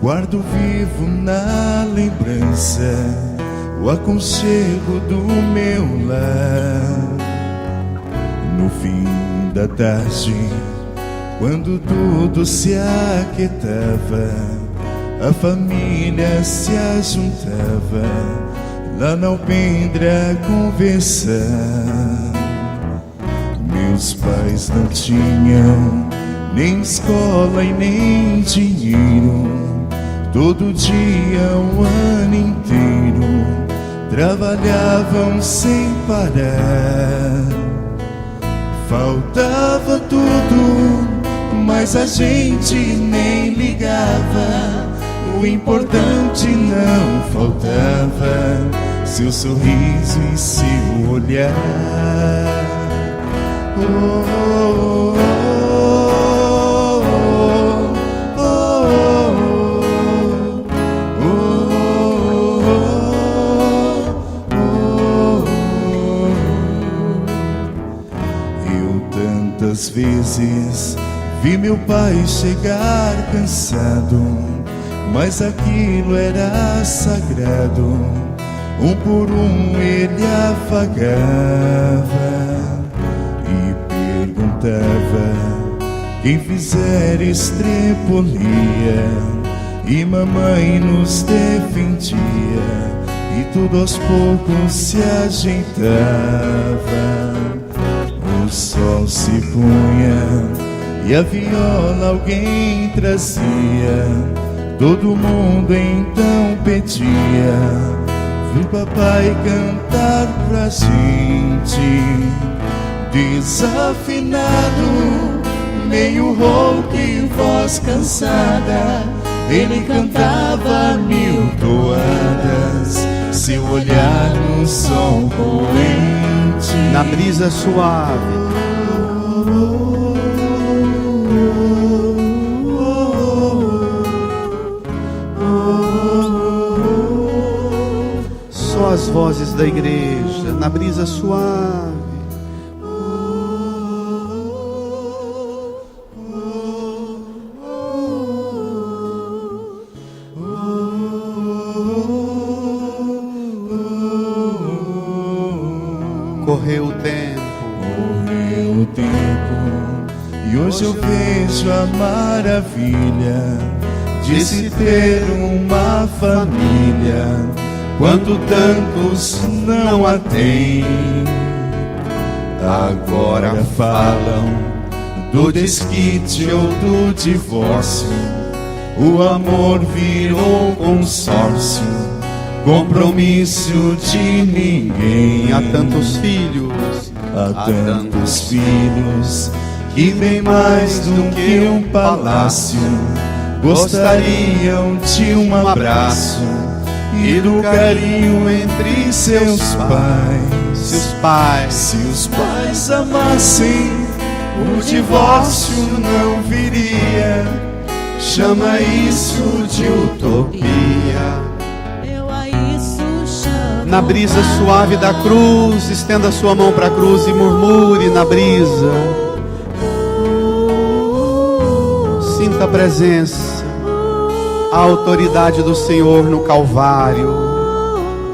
guardo vivo na lembrança o aconchego do meu lar. No fim da tarde, quando tudo se aquietava, a família se ajuntava lá na alpendre a conversar. Meus pais não tinham nem escola e nem dinheiro. Todo dia, o ano inteiro, trabalhavam sem parar. Faltava tudo, mas a gente nem ligava, o importante não faltava, seu sorriso e seu olhar. Oh, Tantas vezes vi meu pai chegar cansado, mas aquilo era sagrado. Um por um ele afagava e perguntava: quem fizer estrepolia, e mamãe nos defendia, e tudo aos poucos se ajeitava. O sol se punha e a viola alguém trazia, todo mundo então pedia: vi papai cantar pra gente. Desafinado, meio rouco e voz cansada, ele cantava 1000 toadas, seu olhar no sol poente, na brisa suave. Só as vozes da igreja, na brisa suave. Correu o tempo, e hoje eu vejo a maravilha de se ter uma família, quando tantos não a têm. Agora falam do desquite ou do divórcio, o amor virou consórcio, compromisso de ninguém. Há tantos filhos, que bem mais do que um palácio gostariam de um abraço e do carinho entre seus pais. Se os pais amassem, o divórcio não viria. Chama isso de utopia. Na brisa suave da cruz, estenda sua mão para a cruz e murmure na brisa. Sinta a presença, a autoridade do Senhor no Calvário,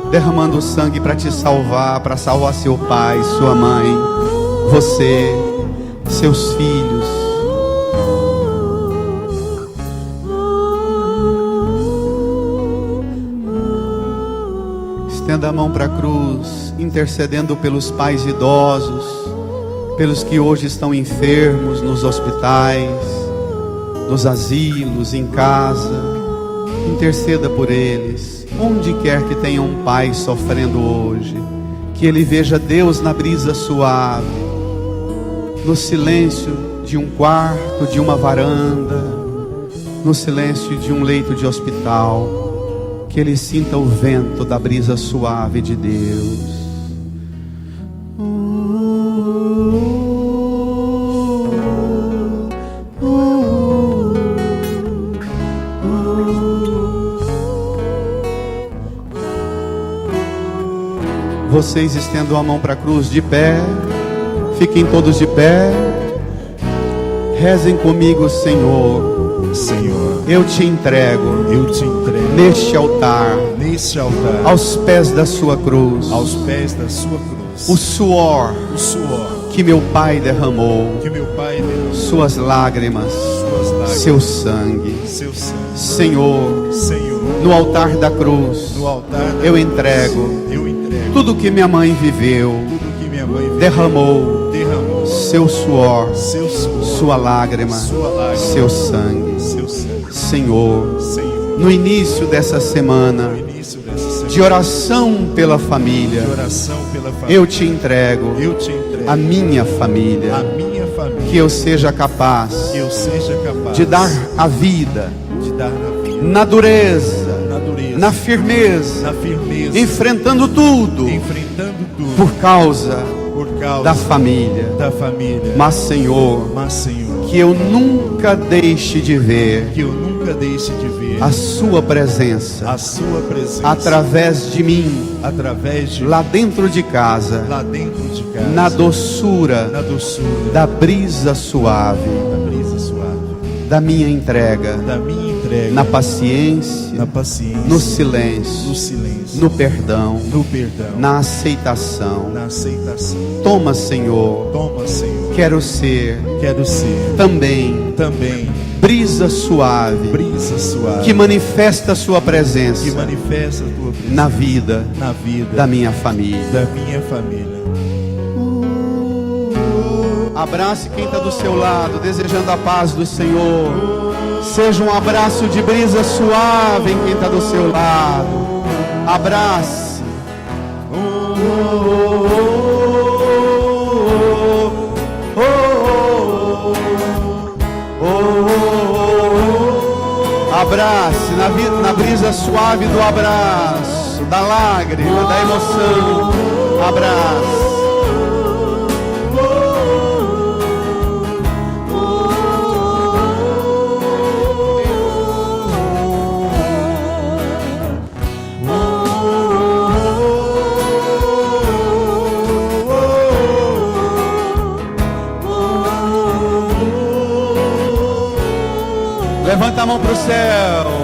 derramando sangue para te salvar, para salvar seu pai, sua mãe, você, seus filhos. Estenda a mão para a cruz, intercedendo pelos pais idosos, pelos que hoje estão enfermos nos hospitais, nos asilos, em casa. Interceda por eles, onde quer que tenha um pai sofrendo hoje, que ele veja Deus na brisa suave, no silêncio de um quarto, de uma varanda, no silêncio de um leito de hospital. Que ele sinta o vento da brisa suave de Deus. Vocês estendam a mão para a cruz de pé. Fiquem todos de pé. Rezem comigo, Senhor. Eu te entrego neste altar, aos pés da sua cruz, o suor que meu pai derramou, suas lágrimas, seu sangue. Senhor, no altar da cruz, eu entrego tudo que minha mãe viveu, derramou seu suor, sua lágrima, seu sangue. Senhor, no início dessa semana de oração pela família, eu te entrego a minha família, família. Que eu seja capaz Que eu seja capaz de dar a vida de dar na vida, na dureza, na dureza, na firmeza, na firmeza, enfrentando tudo enfrentando tudo por causa por causa da família. Mas, Senhor, que eu nunca deixe de ver que eu nunca deixe de ver a Sua presença a sua presença através de mim, através de lá dentro de casa, lá dentro de casa, na doçura na doçura da brisa suave, da brisa suave, da minha entrega, da minha entrega, na paciência, na paciência, no silêncio, no silêncio, no perdão, no perdão, na aceitação. na aceitação. Toma, Senhor, Toma, Senhor, quero ser também brisa suave brisa suave que manifesta a Sua presença que manifesta a tua presença na vida da minha família. da minha família. Abrace quem está do seu lado, desejando a paz do Senhor. Seja um abraço de brisa suave em quem está do seu lado. Abrace. Abrace na brisa suave do abraço, da lágrima, da emoção. Abrace. Levanta a mão para o céu.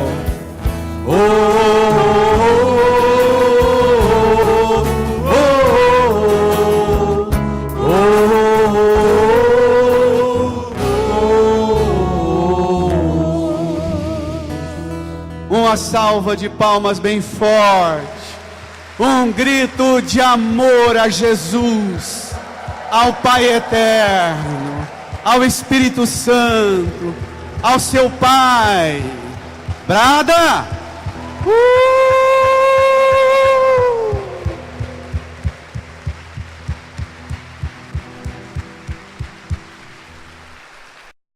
Uma salva de palmas bem forte. Um grito de amor a Jesus, ao Pai Eterno, ao Espírito Santo, ao seu Pai. Brada!